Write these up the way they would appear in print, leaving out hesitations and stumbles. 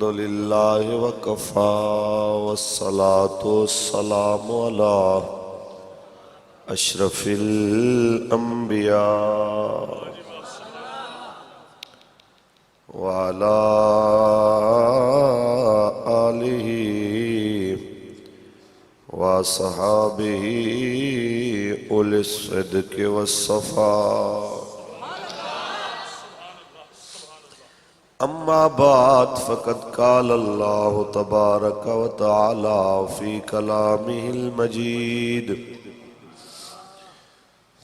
الحمد للہ وکفا والصلاة والسلام علی اشرف الانبیاء وعلى آلہ وصحابہ اولی الصدق والصفاء اما بعد فقد قال اللہ تبارک و تعالی فی کلامہ المجید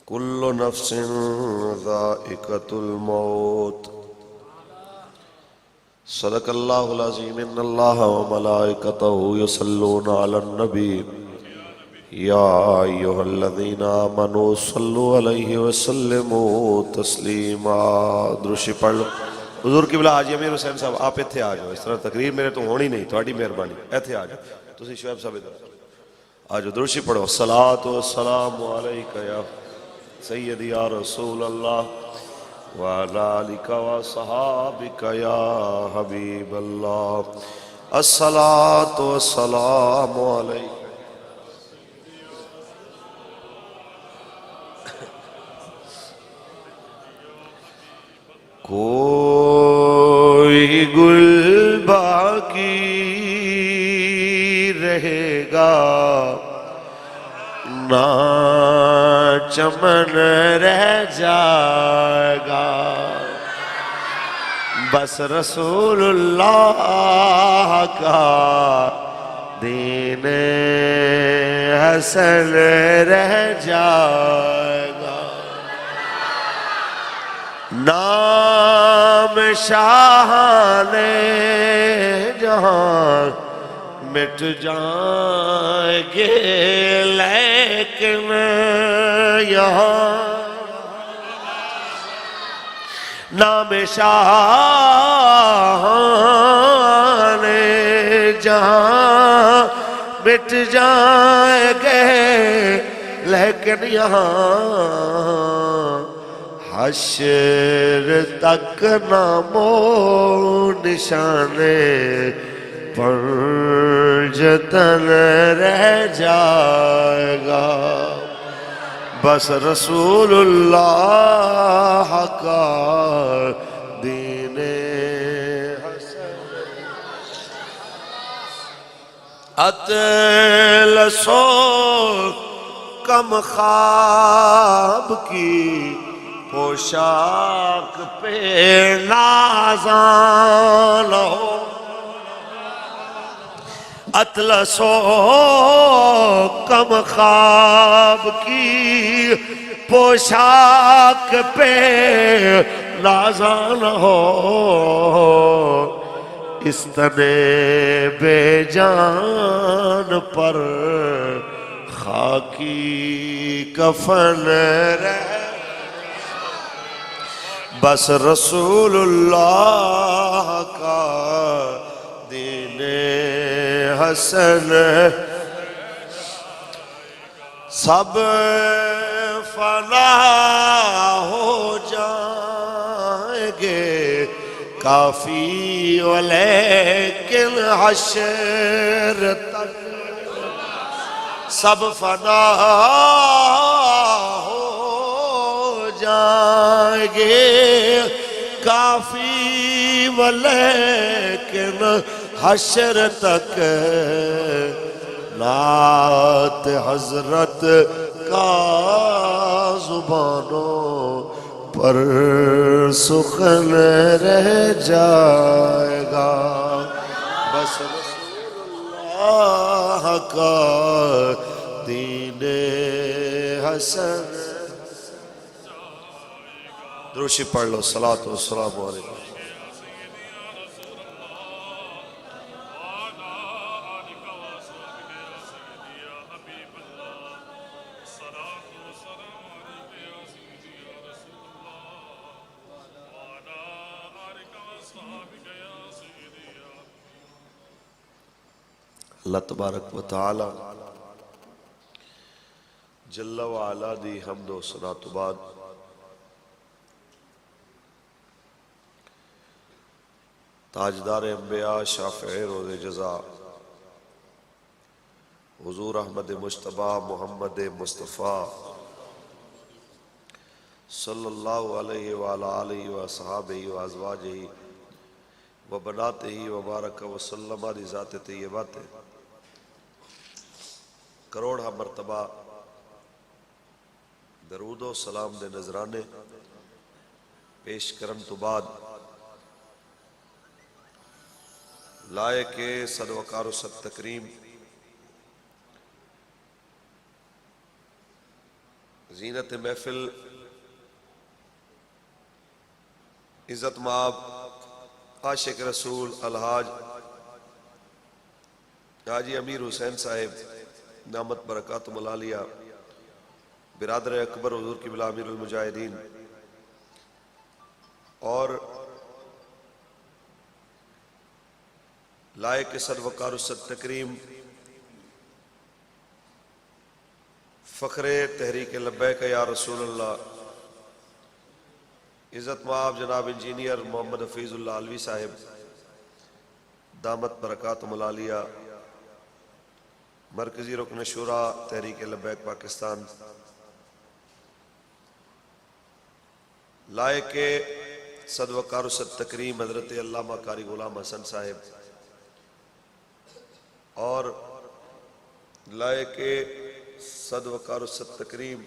کل نفس ذائقۃ الموت صدق اللہ العظیم ان اللہ و ملائکتہ یصلون علی النبی یا ایہا الذین آمنوا صلوا علیہ وسلموا تسلیما درشی پڑھ لو حضور قبلہ حاجی امیر حسین صاحب آپ ایتھے آ جاؤ اس طرح تقریر میرے تو ہونی نہیں تھوڑی مہربانی ایتھے آ جاؤ تسی شعیب صاحب ادھر آ جاؤ درشی پڑھو الصلاۃ والسلام علیک یا سیدی یا رسول اللہ وعلی آلک وصحابک یا حبیب اللہ الصلاۃ والسلام علیک کوئی گل باقی رہے گا نہ چمن رہ جائے گا بس رسول اللہ کا دین حسن رہ جائے گا نام شاہان جہاں مٹ جائیں گے لیکن یہاں نام شاہان جہاں مٹ جائیں گے لیکن یہاں حشر تک نام و نشانے پر جتن رہ جائے گا بس رسول اللہ کا دین حسن اطلسو کم خواب کی پوشاک پہ نازان ہو اطلسو کم خواب کی پوشاک پہ نازان ہو اس تنے بے جان پر خاکی کفن رہ بس رسول اللہ کا دین حسن سب فنا ہو جائیں گے کافی ولیکن حشر تک سب فنا ہو جائیں گے کافی ولیکن حشر تک نعت حضرت کا زبانوں پر سخن رہ جائے گا بس رسول اللہ کا دین حسن دروشی پڑھ لو صلاۃ والسلام علیکم اللہ تبارک و تعالی جل و علا دی حمد و ثنا تو بعد تاجدار انبیاء شافع روز جزا حضور احمد مجتبی محمد مصطفیٰ صلی اللہ علیہ وعلی آلہ وصحابہ وازواجہ وبناتہ وبارک وسلم دی ذات طیبات کروڑا مرتبہ درود و سلام دے نذرانے پیش کرن تو بعد لائق صد وقار و صد تکریم زینت محفل عزت مآب عاشق رسول الحاج حاجی امیر حسین صاحب نعمت برکات ملالیہ برادر اکبر حضور قبلہ امیر المجاہدین اور لائق صد وقار و صد تکریم فخر تحریک لبیک یا رسول اللہ عزت مآب جناب انجینئر محمد حفیظ اللہ علوی صاحب دامت برکات ملالیہ مرکزی رکن شورا تحریک لبیک پاکستان لائق صد وقار و صد تکریم حضرت علامہ قاری غلام حسن صاحب اور لائق صد وقار و صد تکریم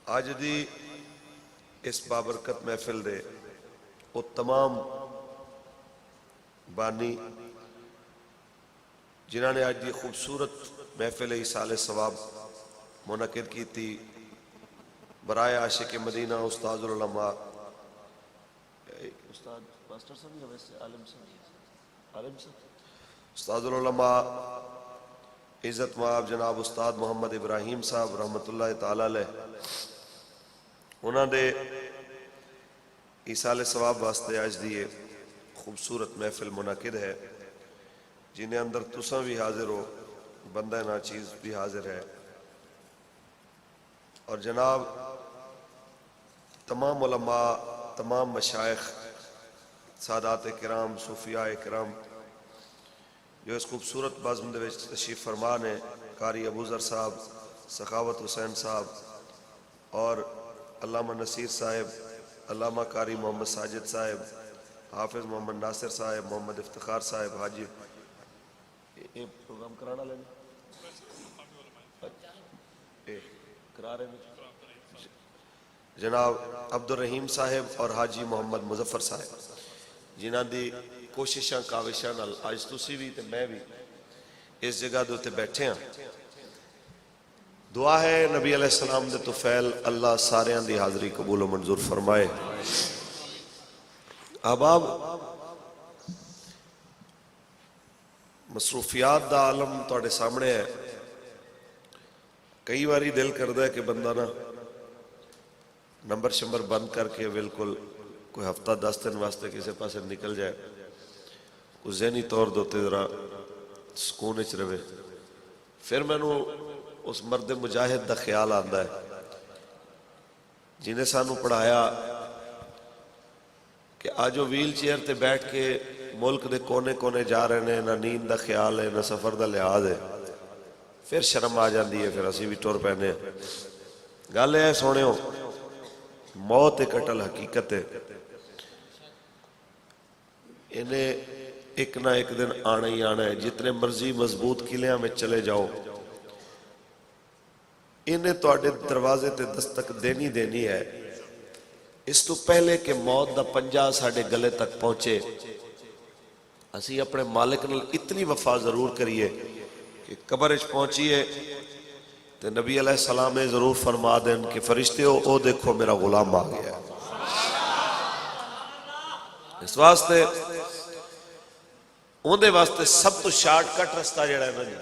آج دی اس بابرکت محفل دے وہ تمام بانی جنہوں نے آج دی خوبصورت محفل ایصال ثواب منعقد کی تھی برائے عاشق مدینہ استاد العلماء استاد العلماء عزت مآب جناب استاد محمد ابراہیم صاحب رحمت اللہ تعالی علیہ انہوں نے ایصال ثواب واسطے آج دیئے خوبصورت محفل منعقد ہے جنہیں اندر تساں بھی حاضر ہو بندہ ناچیز بھی حاضر ہے اور جناب تمام علماء تمام مشائخ سادات کرام صوفیاء کرام جو اس خوبصورت بزم دے وچ تشریف فرمان ہے قاری ابو ذر صاحب سخاوت حسین صاحب اور علامہ نصیر صاحب علامہ قاری محمد ساجد صاحب حافظ محمد ناصر صاحب محمد افتخار صاحب حاجی یہ پروگرام کرانا لینا کرا رہے ہیں جناب عبد الرحیم صاحب اور حاجی محمد مظفر صاحب جنہاں دی کوششاں کاوشاں نال آج تسی بھی تے میں بھی اس جگہ دے تے بیٹھے ہیں دعا ہے نبی علیہ السلام دے طفیل اللہ سارے دی حاضری قبول و منظور فرمائے احباب مصروفیات دا عالم توڑے سامنے ہے کئی باری دل کردہ ہے کہ بندہ نا نمبر شمبر بند کر کے بالکل کوئی ہفتہ 10 دن واسطے کسی پاسے نکل جائے کوئی ذہنی طور دوتے ذرا سکون اچ رہے پھر میں نے اس مرد مجاہد دا خیال آندا ہے جنہیں سانو پڑھایا کہ آجو ویل چیئر تے بیٹھ کے ملک دے کونے کونے جا رہے ہیں نہ نیند دا خیال ہے نہ سفر دا لحاظ ہے پھر شرم آ جاندی ہے پھر اسی بھی ٹور پہنے گل ہے سونے ہو موت ایک اٹل حقیقت ہے انہیں ایک نہ ایک دن آنا ہی آنا ہے جتنے مرضی مضبوط قلعوں میں چلے جاؤ انہیں توڑے دروازے تے دستک دینی ہے اس تو پہلے کہ موت دا پنجا ساڑھے گلے تک پہنچے اسی اپنے مالک نے اتنی وفا ضرور کریے کہ قبر اچ پہنچیے تو نبی علیہ السلام نے ضرور فرما دیں کہ فرشتے ہو او دیکھو میرا غلام آ گیا ہے اس واسطے اون دے واسطے سب تو شارٹ کٹ رستہ جڑا ہے نا جی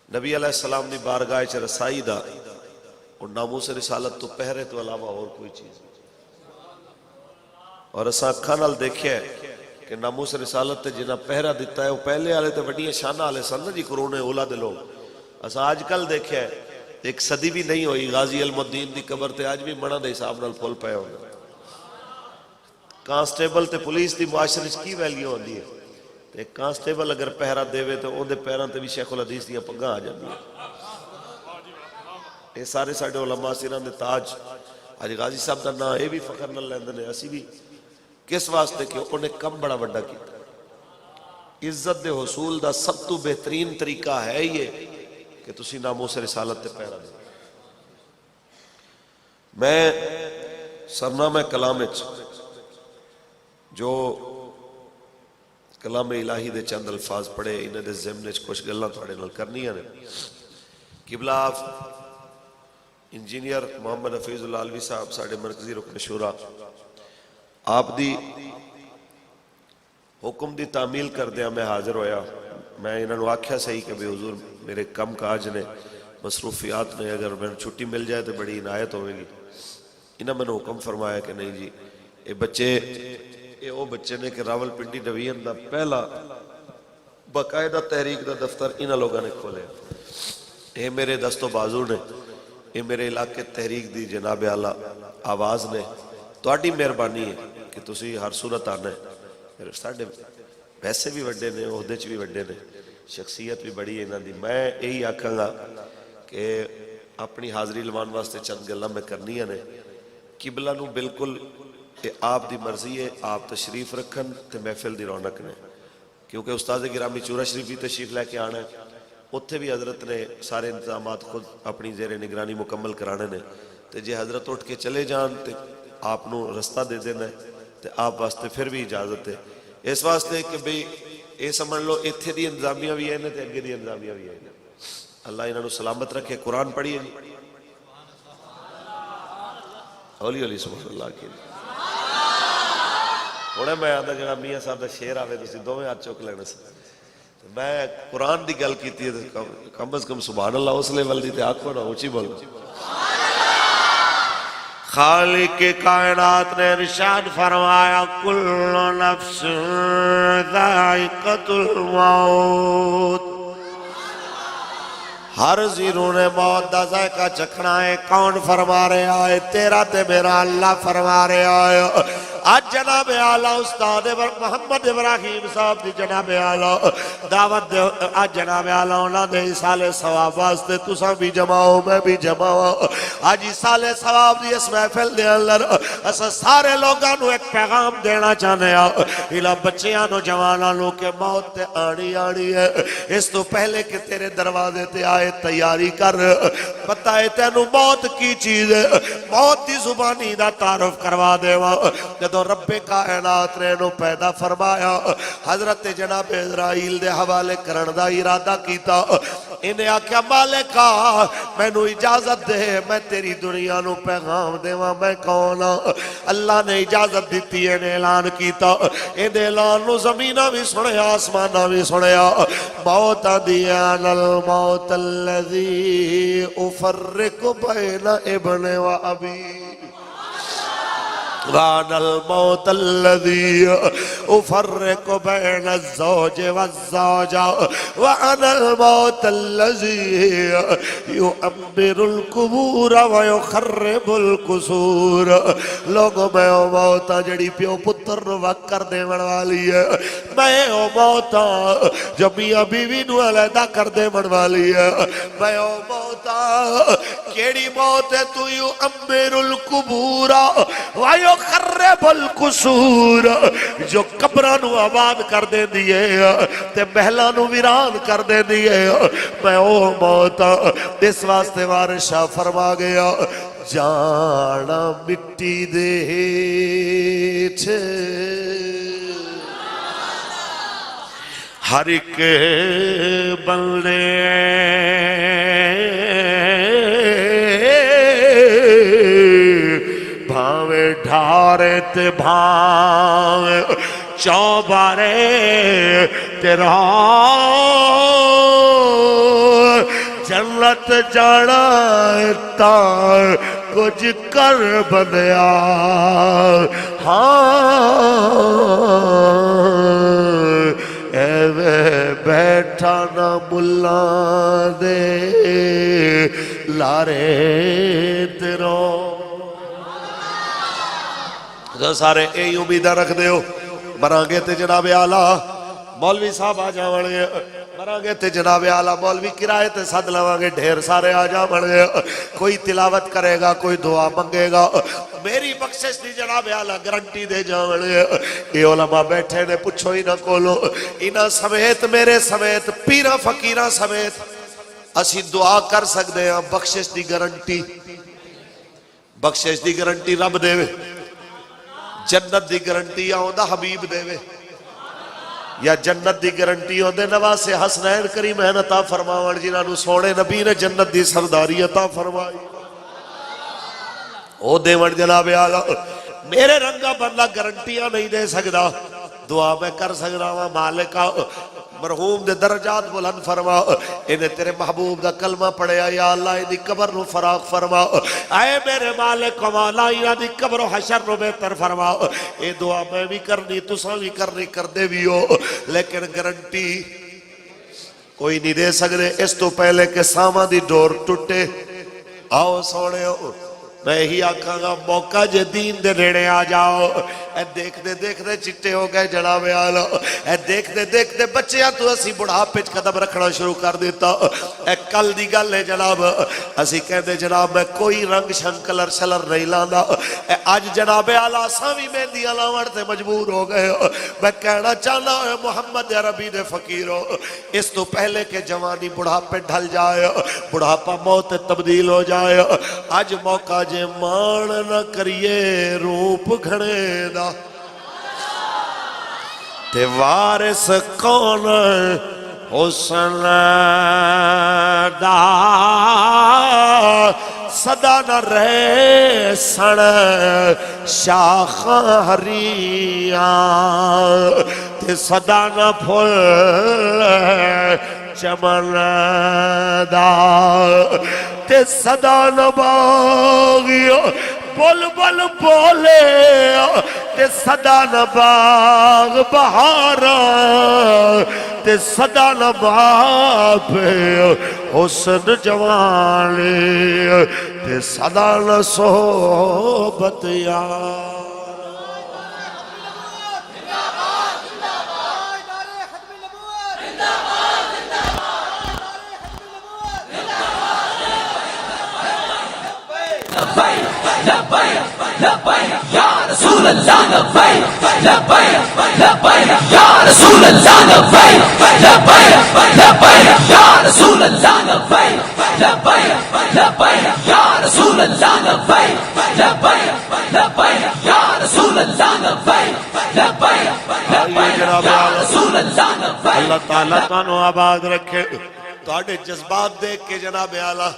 نبی علیہ السلام نے بارگاہ چ رسائی دا اور ناموس رسالت تو پہرے تو علاوہ اور کوئی چیز اور اسا اکھاں نال دیکھیا ہے کہ ناموس رسالت تے جنہ پہرا دیتا ہے وہ پہلے والے تے بڑی شانہ والے سن نا جی قرون اولا دے لوگ اسا آج کل دیکھیا ہے ایک صدی بھی نہیں ہوئی غازی علم الدین دی قبر تے آج بھی منا دے حساب نال پھول پے ہوندے کانسٹیبل تے پولیس دی معاشرے کی ویلیو ہوندی ہے؟ تے کانسٹیبل اگر پہرا دے تو اون دے پیراں تے بھی شیخ الحدیث دیاں پگاں آ جاندیاں. یہ سارے ساڈے علماء سراں دے تاج. اج غازی صاحب دا نام یہ بھی فخر نال لیندے نے. اسی بھی کس واسطے کہ انہیں کم بڑا وڈا کیتا. عزت دے حصول دا سب تو بہترین طریقہ ہے یہ کہ تسی ناموس رسالت تے پہرا دے. میں سرنامہ کلام جو کلام الہی دے چند الفاظ پڑھے انہیں دے ضمن کچھ گلاں تھوڑے نال کرنیاں نے. قبلہ انجینئر محمد حفیظ العالوی صاحب ساڑھے مرکزی رکن شورا آپ دی حکم دی تعمیل کر دیا میں حاضر ہویا. میں انہوں نے آکھیا صحیح کہ بے حضور میرے کم کاج نے مصروفیات نے اگر میں چھٹی مل جائے تو بڑی عنایت ہوئے گی. انہوں نے حکم فرمایا کہ نہیں جی یہ بچے یہ وہ بچے نے کہ راول پنڈی ڈویژن دا پہلا باقاعدہ تحریک دا دفتر انہاں لوگوں نے کھولے. یہ میرے دست و بازو نے یہ میرے علاقے تحریک دی جناب اعلیٰ آواز نے. تہاڈی مہربانی ہے کہ تسی ہر صورت آنا ہے. ساڈے پیسے بھی وڈے نے عہدے چ بھی وڈے نے شخصیت بھی بڑی ہے انہاں دی. میں یہی آکھاں گا کہ اپنی حاضری لوان واسطے چند گلاں میں کرنیاں نے. قبلہ نو بالکل آپ دی مرضی ہے آپ تشریف رکھن تے محفل دی رونق نے. کیونکہ استاد گرامی چورا شریف بھی تشریف لے کے آنا ہے. اتھے بھی حضرت نے سارے انتظامات خود اپنی زیر نگرانی مکمل کرانے نے. تے جے حضرت اٹھ کے چلے جان تے آپ نو رستہ دے دینا ہے تے آپ واسطے پھر بھی اجازت ہے. اس واسطے کہ بھئی اے سمجھ لو اتھے دی انتظامیہ بھی ہے تے اگے دی انتظامیہ بھی ہے. اللہ انہوں نے سلامت رکھے. قرآن پڑھیے جی ہولی ہولی سبحان اللہ کی. ہونے میں آدھا جگہ میاں صاحب دا شیر آوے تو دو میں ہاتھ چوک لینے سے. میں قرآن دی گل کیتی ہے تو کم از کم سبحان اللہ اس لیول دی تے آنکھوں نہ اونچی بولو. خالق کائنات نے ارشاد فرمایا کل نفس ذائقۃ الموت. ہر زیروں نے موت دا ذائقہ چکھنا ہے. کون فرما رہا ہے؟ تیرا تے میرا اللہ فرما رہا ہے. آج جناب اعلیٰ استاد محمد ابراہیم صاحب دی جناب اعلیٰ دعوت دے. آج جناب اعلیٰ انہاں دے اِسالِ ثواب واسطے تساں بھی جماؤ میں بھی جماؤ. آج اِسالِ ثواب دی اس محفل دے اندر اسا سارے لوگاں نو ایک پیغام دینا چاہنے آ الہ بچیاں نو جواناں نو کہ موت تے آنی آنی ہے. اس تو پہلے کہ تیرے دروازے تے آئے تیاری کر. پتہ ہے تینو موت کی چیز ہے. موت دی زبانی دا تعارف کروا دے وا. جدو رب کائنات نے انہوں پیدا فرمایا حضرت جناب اسرائیل دے حوالے کرن دا ارادہ کیتا. انہیں آکھیا مالکا میں نو اجازت دے میں تیری دنیا نو پیغام دے وا میں کون. اللہ نے اجازت دیتی ہے انہیں اعلان کیتا. انہیں اعلان نو زمینہ بھی سنیا آسمانہ بھی سنیا. موت دیان الموت الذی افرق بین ابن و ابی وَأَنَا الْمَوْتَ الَّذِي أُفَرِّقُ بَيْنَ الزَّوْجِ وَالزَّوْجَةِ وَأَنَا الْمَوْتَ الَّذِي يُعَمِّرُ الْقُبُورَ وَيُخَرِّبُ الْقُصُورَ. لوگوں میں او موتا جڑی پیو پتر وقت کر دے من والی ہے. میں او موتا جو میاں بیوی نو علیحدہ کر دے من والی ہے. میں او موتا کیڑی موت ہے تو يُعَمِّرُ الْقُبُورَ وَيُخَرِّبُ الْقُصُورَ جو قبرانو آباد کر دے دیئے تے محلانو ویران کر دے دیئے. میں او موتا اس واسطے وارشاہ فرما گیا جانا مٹی دے چھے ہر ایک بندے بھاوے ڈھارے تے بھاوے چوبارے تیرا جنت جانا تا کچھ کر بنیا. ہاں اے بیٹھا نہ ملا دے لارے تیرو. سارے یہی امیداں رکھ دیو مرانگے تے جناب آلہ مولوی صاحب آ جاوانگے مرانگے تے جناب آلہ مولوی کرائے تے صد لوانگے ڈھیر سارے آ جاوانگے کوئی تلاوت کرے گا کوئی دعا منگے گا میری بخشش دی جناب آلہ گرنٹی دے جاوانگے یہ علماء بیٹھے نے پچھو ہی نہ کولو انہاں سمیت میرے سمیت پیرہ فقیرہ سمیت اسی دعا کر سکتے ہیں بخشش دی گارنٹی رب دے وے جنت دی گارنٹی آؤندا حبیب دے وے یا جنت دی گارنٹی آؤندے نواز حسنین کریمین عطا فرماون جنہاں نو سونے نبی نے جنت دی سرداری عطا فرمائی او دیون جناب آلہ میرے رنگا بندہ گارنٹیاں نہیں دے سکدا دعا میں کر سکدا ہوں مالکہ مرحوم دے درجات بلند فرما انہیں تیرے محبوب دا کلمہ پڑھیا یا اللہ انہیں قبر نو فراغ فرما اے میرے مالک و مولا انہیں قبر و حشر نو بہتر فرما اے دعا میں بھی کرنی تساں بھی کرنی کر دے بھی ہو لیکن گارنٹی کوئی نہیں دے سکتے اس تو پہلے کہ ساما دی ڈور ٹوٹے آؤ سوڑے ہو میں ہی آکھاں گا موقع جے دین دے نیڑے آ جاؤ اے دیکھ دے چٹے ہو گئے جناب آلہ اے دیکھ دے بچیاں تو اسی بڑھا پچ قدم رکھنا شروع کر دیتا اے کل دی گل ہے جناب اسی کہتے جناب میں کوئی رنگ شنگ کلر شلر نہیں لانا اے آج جناب آلہ سامی میں دیا لاوڑ تے مجبور ہو گئے میں کہنا چاہنا ہے محمد عربی دے فقیرو اس تو پہلے کہ جوانی بڑھا پہ ڈھل جائے بڑھاپا موت تبدیل ہو جائے آج موقع جے مان نہ کریے روپ گھڑے دا تے وارث کون حسن دا صدا نہ رہے سن شاخاں ہریاں تے صدا نہ پھول چمن دا تے صدا نہ باغیو بول بول بولے تے صدا نہ باغ بہارا تے صدا نہ باپ حسن جوانی تے صدا نہ صحبت یار لبیک یا رسول اللہ لبیک لبیک لبیک یا رسول اللہ لبیک لبیک لبیک یا رسول اللہ لبیک لبیک لبیک یا رسول اللہ لبیک لبیک لبیک یا رسول اللہ لبیک لبیک لبیک یا رسول اللہ لبیک اللہ تعالیٰ تانوں آباد رکھے تواڈے جذبات دیکھ کے جناب اعلیٰ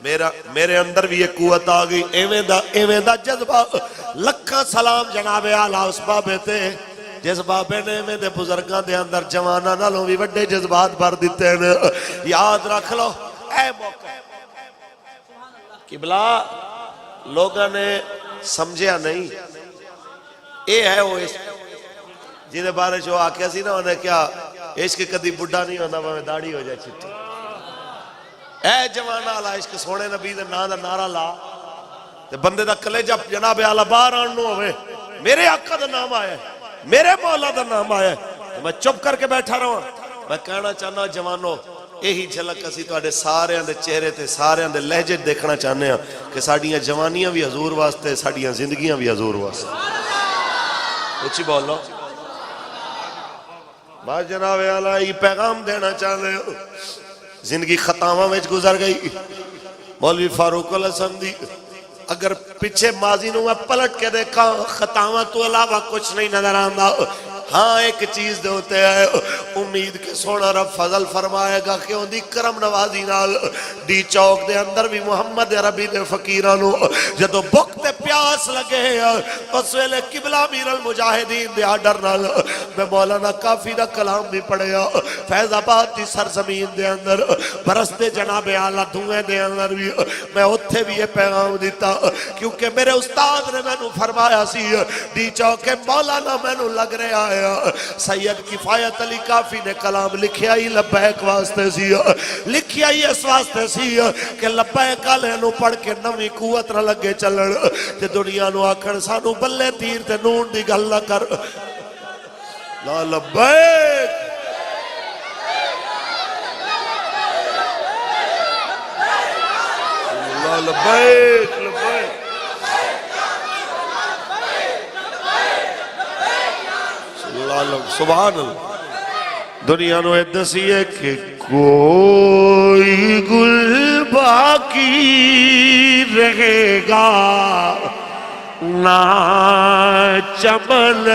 میرے اندر بھی ایک قوت آگئی ایویں دا جذبہ لکھاں سلام جناب اعلیٰ اس بابے تے جس بابے نے ایویں دے بزرگاں دے اندر جوانا نالوں بھی وڈے جذبات بھر دیتے ہیں یاد رکھ لو اے موقع قبلہ لوگاں نے سمجھیا نہیں اے ہے وہ عشق جنہیں بارے جو آکھیا سی نا انہیں کیا عشق کدی بڑھا نہیں ہونا میں داڑھی ہو جائے چھٹی اے جوانا اللہ عشق سونے نبی دے نا دا نعرہ لا تے بندے دا کلیجہ جناب اعلیٰ باہر آننو ہوئے میرے آقا دا نام آیا ہے میرے مولا دا نام آیا ہے میں چپ کر کے بیٹھا رہا ہوں میں کہنا چاہنا جوانو یہی جھلک اسی تواڈے سارے دے چہرے تے سارے دے لہجے دیکھنا چاہنے ہیں کہ ساڈیاں جوانیاں بھی حضور واسطے ساڈیاں زندگیاں بھی حضور واسطے اچھی بولو بات جناب اعلیٰ یہ پیغام دینا چاہنے ہو زندگی خطاواں میں گزر گئی مولوی فاروق الحسن دی اگر پیچھے ماضی نو میں پلٹ کے دیکھا خطاواں تو علاوہ کچھ نہیں نظر آندا ہاں ایک چیز دے ہوتے ہیں امید کے سونا رب فضل فرمائے گا کہ ان دی کرم نوازی نال دی چوک دے اندر بھی محمد عربی دے فقیرانو جدو بک تے پیاس لگے اس ویلے قبلہ امیر المجاہدین دے آڈر نال میں مولانا کافی دا کلام بھی پڑھیا فیض آباد دی سرزمین دے اندر برستے جناب اعلیٰ دھوئے دے اندر بھی میں اتھے بھی یہ پیغام دیتا کیونکہ میرے استاد نے میں نو فرمایا سی دی چوک مولانا میں نو لگ رہا ہے سید کفایت علی کا کافی نے کلام لکھیا ہی لبیک واسطے سی، لکھیا ہی اس واسطے سی کہ لبیک آلے نو پڑھ کے نوی قوت نہ لگے چلن تے دنیا نو آکھن سانو بلے تیر تے نون دی گل نہ کر لا لبیک لا لبیک لبیک سبحان اللہ۔ دنیا نو دسی ہے کہ کوئی گل باقی رہے گا نہ چمن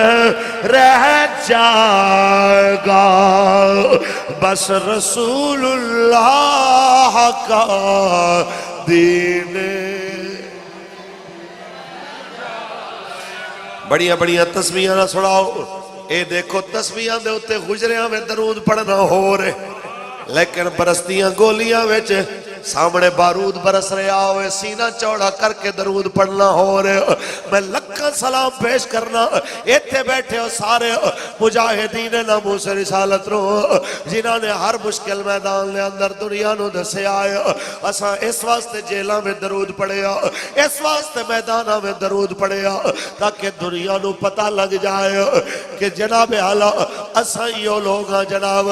رہ جائے گا، بس رسول اللہ کا دین۔ بڑیاں بڑیاں تسبیحاں نہ سناؤ، اے دیکھو تسبیحاں دے اتے گجریاں میں درود پڑھنا ہو رہے، لیکن برستیاں گولیاں وچ سامنے بارود برس رہا ہوئے، سینہ چوڑا کر کے درود پڑھنا ہو رہے۔ میں لکھا سلام پیش کرنا، ایتھے بیٹھے ہو سارے مجاہدین ناموس رسالت رو، جنہاں نے ہر مشکل میدان لے اندر دنیا نو دسے آئے، اساں اس واسطے جیلہ میں درود پڑھیا، اس واسطے میدانہ میں درود پڑھیا، تاکہ دنیا نو پتہ لگ جائے کہ جناب اعلیٰ اساں یو لوگ ہاں جناب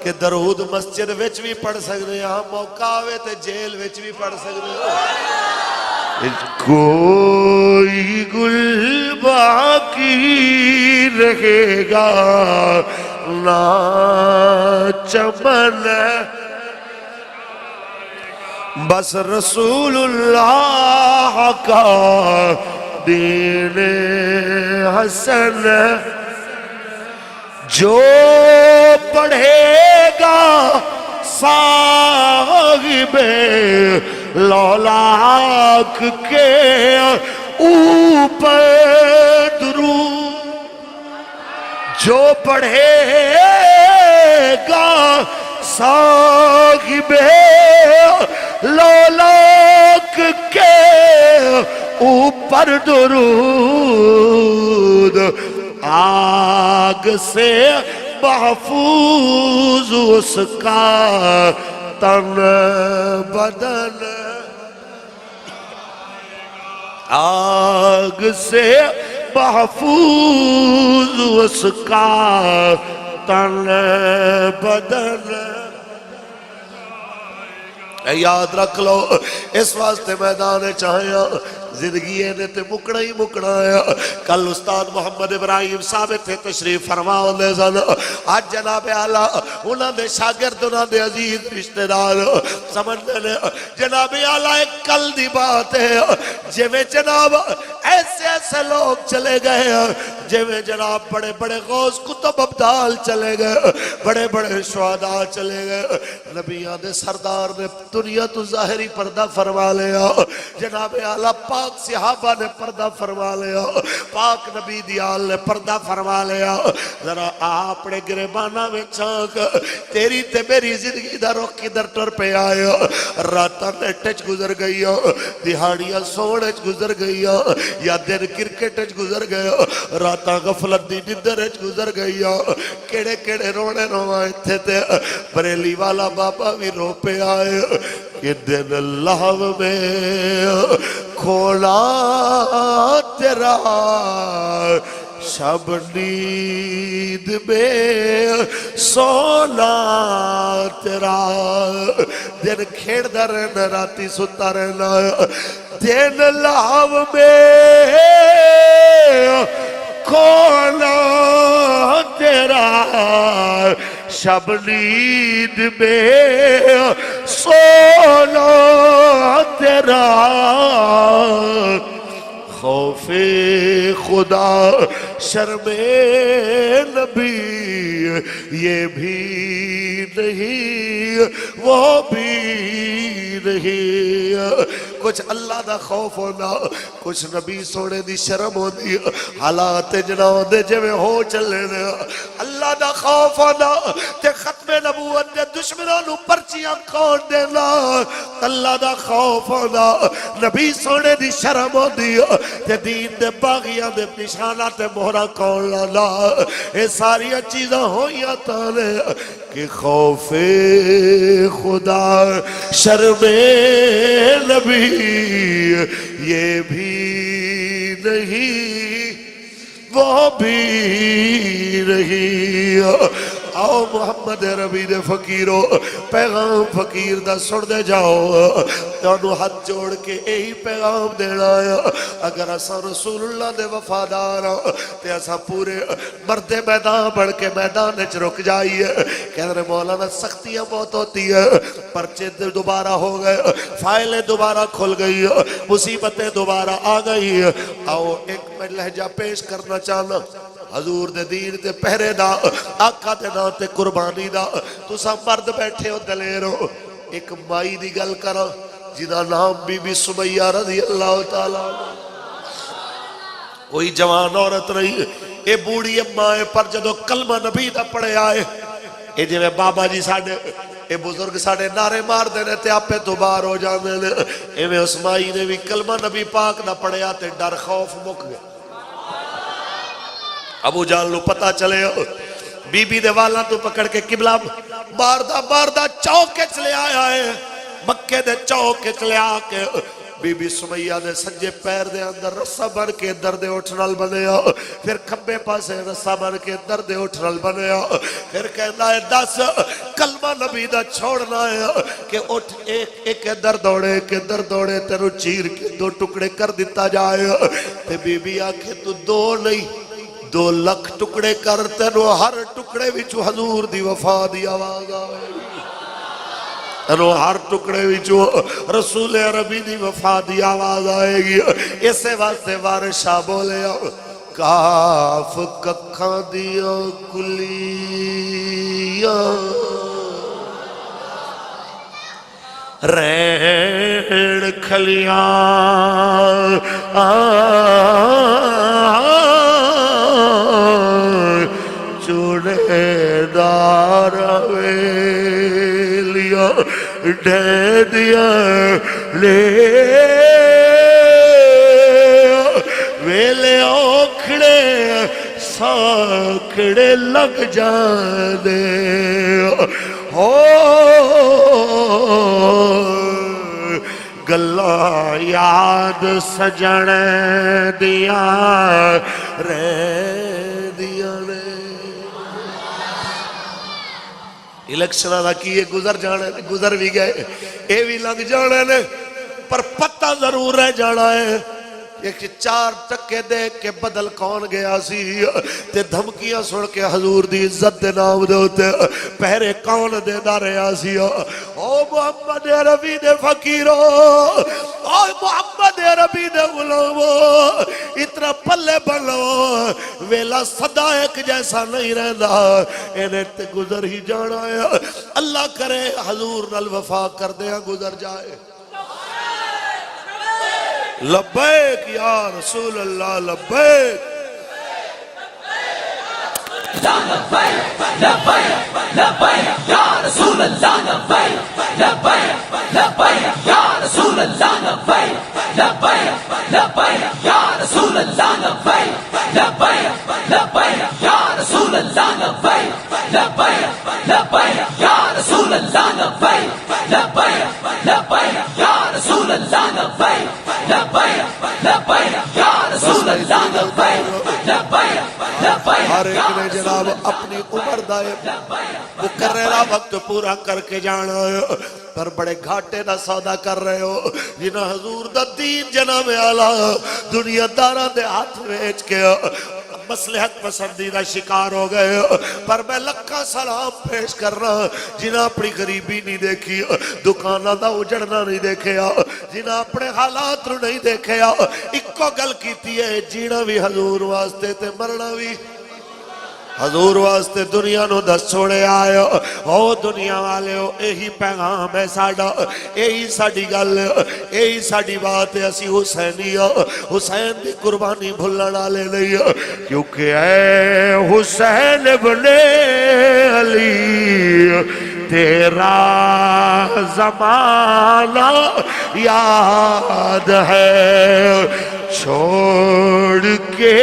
کہ درود مسجد وچ بھی پڑھ سکتے ہیں، موقع آوے تے جیل وچ بھی پڑھ سکتے ہیں۔ کوئی گل باقی رہے گا نہ چمن، بس رسول اللہ کا دین حسن۔ جو پڑھے گا صاحب لولاک کے اوپر درود، جو پڑھے گا صاحب لولاک کے اوپر درود، آگ سے محفوظ اس کا تن بدن، آگ سے محفوظ اس کا تن بدن۔ یاد رکھ لو اس واسطے میدان چاہیا زندگی نے تے مکڑا ہی مکڑا ہے۔ کل استاد محمد ابراہیم ثابت تھے تشریف فرماؤ دے سن، آج جناب اعلیٰ انہاں دے شاگرد انہاں دے عزیز رشتہ دار سمجھتے نے جناب اعلیٰ ایک کل دی بات ہے، جویں جناب ایسے ایسے لوگ چلے گئے، جویں جناب بڑے بڑے غوث کتب ابدال چلے گئے، بڑے بڑے شہداء چلے گئے، نبیان دے سردار نے دنیا تو ظاہری پردہ فرما لیا، جناب اعلیٰ پاک صحابہ نے پردہ فرما لیا، پاک نبی دیال نے پردہ فرما لیا۔ ذرا اپنے گریبانہ میں چانک تیری تے میری زندگی دا رخ کدھر ٹر پہ آیا، راتاں نیٹچ گزر گئی، دہاڑیاں سوڑچ گزر گئی، یا دن کرکٹچ گزر گیا، راتاں غفلت دی ندرچ گزر گئی، کیڑے کیڑے رونے روائے تھے تے بریلی والا بابا بھی رو پہ آئے کہ دن لہو میں کھولا تیرا، شب نیند میں سونا تیرا، دن کھیڑ دا رہنا راتی ستا رہنا، دن لہو میں کھولا تیرا، شب نیند میں سونا تیرا، خوف خدا شرم نبی یہ بھی نہیں وہ بھی نہیں، کچھ اللہ دا خوف ہونا کچھ نبی سونے دی شرم ہوندی حالات جنا ہوندے جویں ہو چلے نے اللہ دا خوف ہونا تے ختم نبوت دے دشمناں نو پرچیاں کھول دینا اللہ دا خوف ہونا نبی سونے دی شرم ہوندی تے دین دے باغیاں دے نشاناں تے مہراں کھول لانا اے ساری چیزاں ہوئیاں تانے کہ خوف خدا شرم نبی یہ بھی نہیں وہ بھی نہیں آؤ محمد ربی دے فقیرو پیغام فقیر دا سن دے جاؤ تانوں ہاتھ جوڑ کے یہی پیغام دینا ہے اگر اسا رسول اللہ دے وفادار تے اسا پورے مرد میدان بڑھ کے میدان وچ رک جائیے کہندے مولانا سختیاں بہت ہوتی ہے پرچے دوبارہ ہو گئے فائلیں دوبارہ کھل گئی مصیبتیں دوبارہ آ گئی آؤ ایک میں لہجہ پیش کرنا چاہنا حضور دے دین تے پہرے دا آقا دے نا تے قربانی دا تسا مرد بیٹھے ہو دلیر ہو ایک مائی دی گل کرا جنہا نام بی بی سمیہ رضی اللہ تعالیٰ کوئی جوان عورت نہیں اے بوڑھی امائے پر جدو کلمہ نبی دا پڑے آئے اے جو بابا جی ساڑھے اے بزرگ ساڑھے نعرے مار دینے تے آپ پہ تو بار ہو جانے لے اے میں اس مائی نے بھی کلمہ نبی پاک دا پڑے آتے ڈر خوف مک گئے ابو جان لو پتہ چلے بی بی دے والا تو پکڑ کے قبلہ باردہ چوکے چلے آیا ہے مکے دے چوکے چلے آکے بی بی سمیہ دے سجے پیر دے اندر رسہ بن کے درد اٹھنال بنیا پھر کھبے پاسے رسہ بن کے درد اٹھنال بنیا پھر کہنا ہے 10 کلمہ نبی دا چھوڑنا ہے کہ اٹھ ایک در دوڑے تیرو چیر کے 2 ٹکڑے کر دیتا جائے تے بی بی آکھے تو 2 نہیں 2 لکھ ٹکڑے کرتے نو ہر ٹکڑے وچو حضور دی وفا دی آواز آئے گی نو ہر ٹکڑے وچو رسول عربی دی وفا دی آواز آئے گی اسے واسطے وارشاہ بولے کاف ککھاں دیا کلیاں رین کھلیاں دار ویلیا ڈھے دیا لے ویلے اوکھڑے ساکھڑے لگ جانے ہو گلہ یاد سجن دیا رہ دیا نے الیکشنہ دا کیے گزر بھی گئے اے بھی لگ جانے نے پر پتہ ضرور رہ جانا ہے ایک 4 ٹکے دے کے بدل کون گیا سی تے دھمکیاں سن کے حضور دی عزت دے نام دے ہوتے پہرے کون دے دا رہا سی او محمد عربی دے فقیرو او محمد عربی دے غلامو اتنا پلے بنو ویلا صدا ایک جیسا نہیں رہنا انہیں تے گزر ہی جانا ہے اللہ کرے حضور نال وفا کر دیا گزر جائے لبیک یا رسول اللہ لبیک لبیک لبیک لبیک یا رسول اللہ لبیک لبیک لبیک یا رسول اللہ لبیک لبیک لبیک یا رسول اللہ لبیک لبیک لبیک یا رسول اللہ لبیک لبیک لبیک یا رسول اللہ لبیک لبیک لبیک یا رسول اللہ لبیک ہر ایک نے جناب اپنی عمر دائے مقررہ وقت پورا کر کے جانا ہے پر بڑے گھاٹے نہ سودا کر رہے ہو جنہاں حضور دا دین جناب اعلیٰ دنیا دارہ دے ہاتھ ویچ کے مصلحت پسندیدہ شکار ہو گئے پر میں لکھا سلام پیش کر رہا جنہاں اپنی غریبی نہیں دیکھی دکانہ دا اجڑنا نہیں دیکھیا جنہاں اپنے حالات رو نہیں دیکھیا ایک کو گل کیتی ہے جینا بھی حضور واسطے تے مرنا بھی حضور واسطے دنیا نو دس چھوڑے آئے او دنیا والے ہو یہی پیغام ہے ساڈا یہی ساڈی گل یہی ساڈی بات ہے اسی حسینی حسین دی قربانی بھولن والے نہیں کیونکہ اے حسین ابن علی تیرا زمانہ یاد ہے چھوڑ کے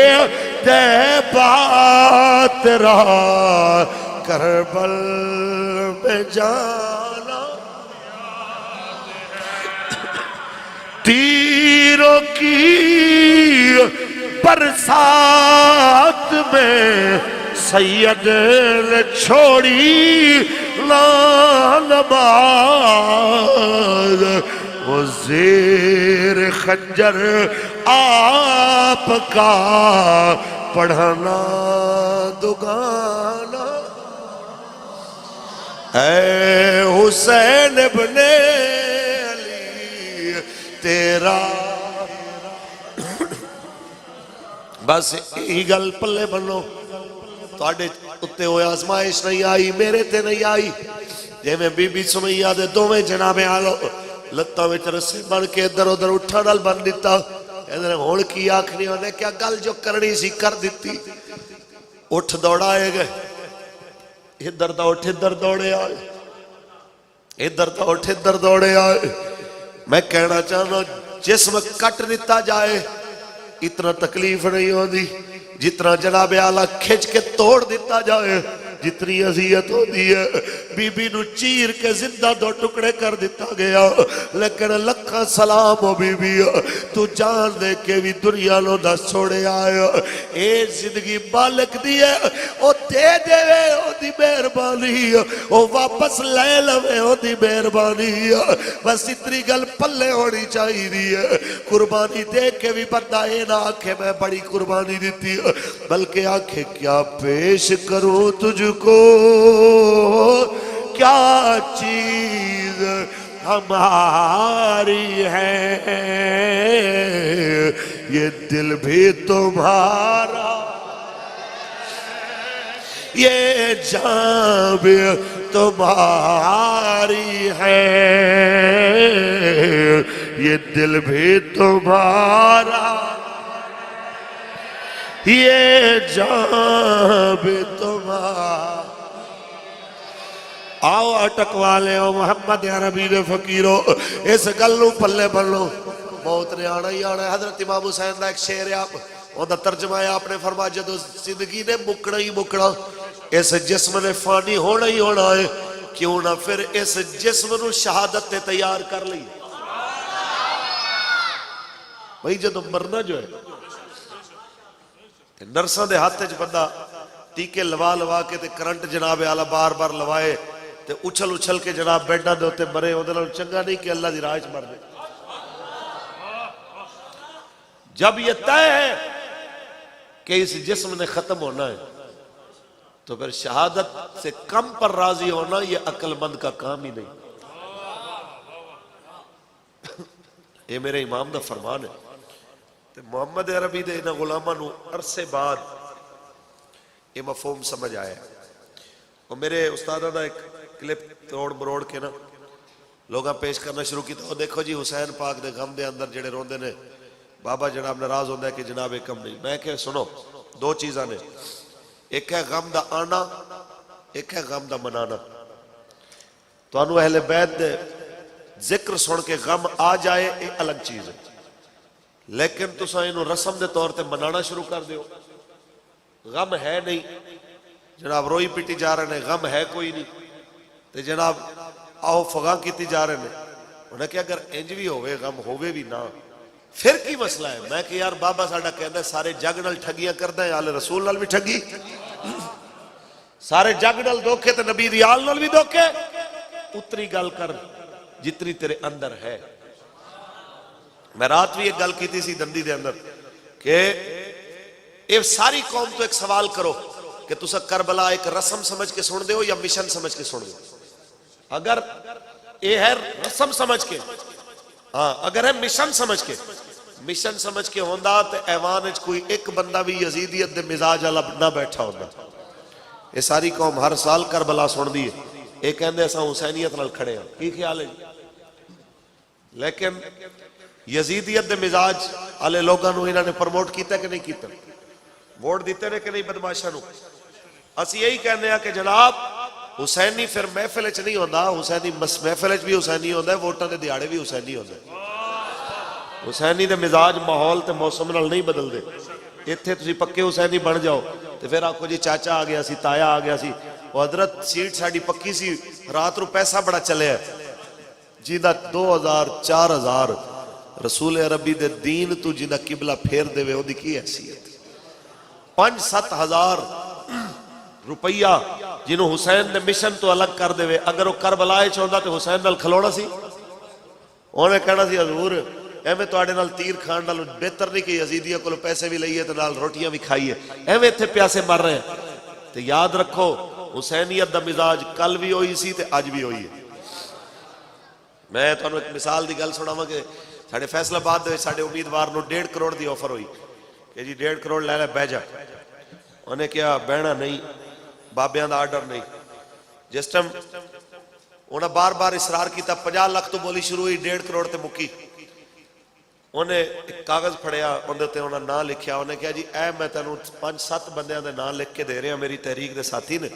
تیرا کربل میں جانا تیروں کی برسات میں سید نے چھوڑی نماز وہ زیر خنجر آپ کا پڑھنا دگانا اے حسین ابن علی تیرا بس یہی گل پلے بنو تواڈے اتے ہوئے آزمائش نہیں آئی میرے تے نہیں آئی جے میں بی بی سمیہ دے دوویں جناب آلو لتاں وچ رسے بن کے ادھر ادھر اٹھا ڈال بن دیتا ادھر ہون کی آکھنی ہونے کیا گل جو کرنی سی کر دیتی اٹھ دوڑائے گئے ادھر دا اٹھ ادھر دوڑے آئے ادھر دا اٹھ ادھر دوڑے آئے میں کہنا چاہنا جسم کٹ دیتا جائے اتنا تکلیف نہیں ہوتی جتنا جناب اعلیٰ کھچ کے توڑ دیتا جائے جتنی عذیت ہوتی ہے بی بی نو چیر کے زندہ دو ٹکڑے کر دیتا گیا لیکن لکھا سلام ہو بی بی تو جان دے کے بھی دنیا لو نہ چھوڑے آئے اے زندگی بالک دی ہے او دے دے وے او دی مہربانی او واپس لے لوے او دی مہربانی بس اتنی گل پلے ہونی چاہی دی ہے قربانی دے کے بھی بندہ اے نہ آنکھیں میں بڑی قربانی دیتی بلکہ آنکھیں کیا پیش کروں تجھ کو کیا چیز ہماری ہے یہ دل بھی تمہارا یہ جان بھی تمہاری ہے یہ دل بھی تمہارا یہ جان بھی تمہارا آؤ اٹک والے ہو محمد عربی دے فقیرو اس گلوں پلے بنو موت نے آنا ہی آنا ہے حضرت امام حسین دا ایک شعر ہے وہ دا ترجمہ ہے آپ نے فرمایا جدو زندگی نے مکڑا ہی مکڑا اس جسم نے فانی ہونا ہی ہونا ہے کیوں نہ پھر اس جسم نو شہادت تے تیار کر لی وہی جدو مرنا جو ہے نرساں دے ہاتھ وچ بندہ ٹیکے لوا لوا کے تے کرنٹ جناب اعلیٰ بار بار لوائے تے اچھل اچھل کے جناب بیڈاں دے ہوتے مرے وہ دلوں چنگا نہیں کہ اللہ دی راہ وچ مر دے جب یہ طے ہے کہ اس جسم نے ختم ہونا ہے تو پھر شہادت سے کم پر راضی ہونا یہ عقل مند کا کام ہی نہیں یہ میرے امام دا فرمان ہے محمد عربی دے انہاں غلاماں نو عرصے بعد یہ مفہوم سمجھ آیا اور میرے استادہ دا ایک کلپ توڑ مروڑ کے نا لوگاں پیش کرنا شروع کی تو دیکھو جی حسین پاک دے غم دے اندر جڑے روندے نے بابا جناب ناراض ہوندہ ہے کہ جناب ایک کم نہیں میں کہ سنو دو چیزاں نے ایک ہے غم دا آنا ایک ہے غم دا منانا تو انہوں اہل بیت دے ذکر سن کے غم آ جائے ایک الگ چیز ہے لیکن تو انہوں رسم دے طور تے منانا شروع کر دیو غم ہے نہیں جناب روئی پیٹی جا رہے ہیں غم ہے کوئی نہیں تے جناب آہو فغاں کیتی جا رہے ہیں انہیں کہ اگر انج بھی ہوئے غم ہوئے بھی نہ پھر کی مسئلہ ہے میں کہ یار بابا ساڑھا کہتا ہے سارے جگ نال ٹھگیاں کرتا ہے آل رسول نال بھی ٹھگی سارے جگ نال دھوکے تے نبی دی آل نال بھی دھوکے اتنی گل کر جتنی تیرے اندر ہے میں رات بھی ایک گل کی تھی دندی دے اندر کہ یہ ساری قوم تو ایک سوال کرو کہ تسا کربلا ایک رسم سمجھ کے سن دے ہو یا مشن سمجھ کے سن دے ہو اگر یہ ہے رسم سمجھ کے ہاں اگر ہے مشن سمجھ کے ہوندہ تو ایوان کوئی ایک بندہ بھی یزیدیت دے مزاج والا نہ بیٹھا ہوندہ یہ ساری قوم ہر سال کربلا سن دی ہے، یہ کہندے اساں حسینیت نال کھڑے ہیں، کی خیال ہے جی؟ لیکن یزیدیت دے مزاج والے لوگوں انہوں نے پروموٹ کیتا کہ نہیں کیتا؟ ووٹ دیتے نے کہ نہیں بدماشاں نو؟ اسی یہی کہنے ہیں کہ جناب حسینی پھر محفل چ نہیں ہوندا، حسینی محفل چ بھی حسینی ہوندا ہے، ووٹاں دے دیہاڑے بھی حسینی ہوندا ہے۔ حسینی دے مزاج ماحول تے موسم نال نہیں بدل دے۔ ایتھے تسی پکے حسینی بن جاؤ تے پھر آکھو جی چاچا آ گیا سی، تایا آ گیا سی، وہ حضرت سیٹ ساڈی پکی سی، رات رو پیسہ بڑا چلے ہے جیدہ 2000 4000 رسول عربی دے دین تو جیدہ قبلہ پھیر دے وے، وہ دی کی حیثیت 5-7 ہزار روپیہ جنہوں حسین دے مشن تو الگ کر دے وے، اگر وہ کربلائے چاہتا تو حسین نال کھلوڑا سی، انہیں کہنا سی حضور ایویں تواڈے نال تیر کھان نال بہتر نہیں کہ یزیدیاں کو پیسے بھی لئیے تو نال روٹیاں بھی کھائیے، ایویں تھے پیاسے مر رہے ہیں۔ تو یاد رکھو حسینیت دا مزاج کل بھی ہوئی سی تے آج بھی ہوئی ہے۔ میں تو ایک مثال دی گل سنا کہ ساڑھے فیصلہ آباد دے ساڑھے امیدوار نو 1.5 کروڑ دی آفر ہوئی کہ جی 1.5 کروڑ لے لے بہ جا، انہیں کیا بہنا نہیں، بابیاں دا آرڈر نہیں۔ جس ٹائم انہیں بار بار اصرار کیتا 50 لاکھ تو بولی شروع ہوئی، 1.5 کروڑ تے مکی، انہیں ایک کاغذ پھڑیا، انہیں تے انہیں نام لکھیا، انہیں کہا جی اے میں تینوں 5-7 بندیاں دے نام لکھ کے دے رہے ہیں میری تحریک دے ساتھی نے،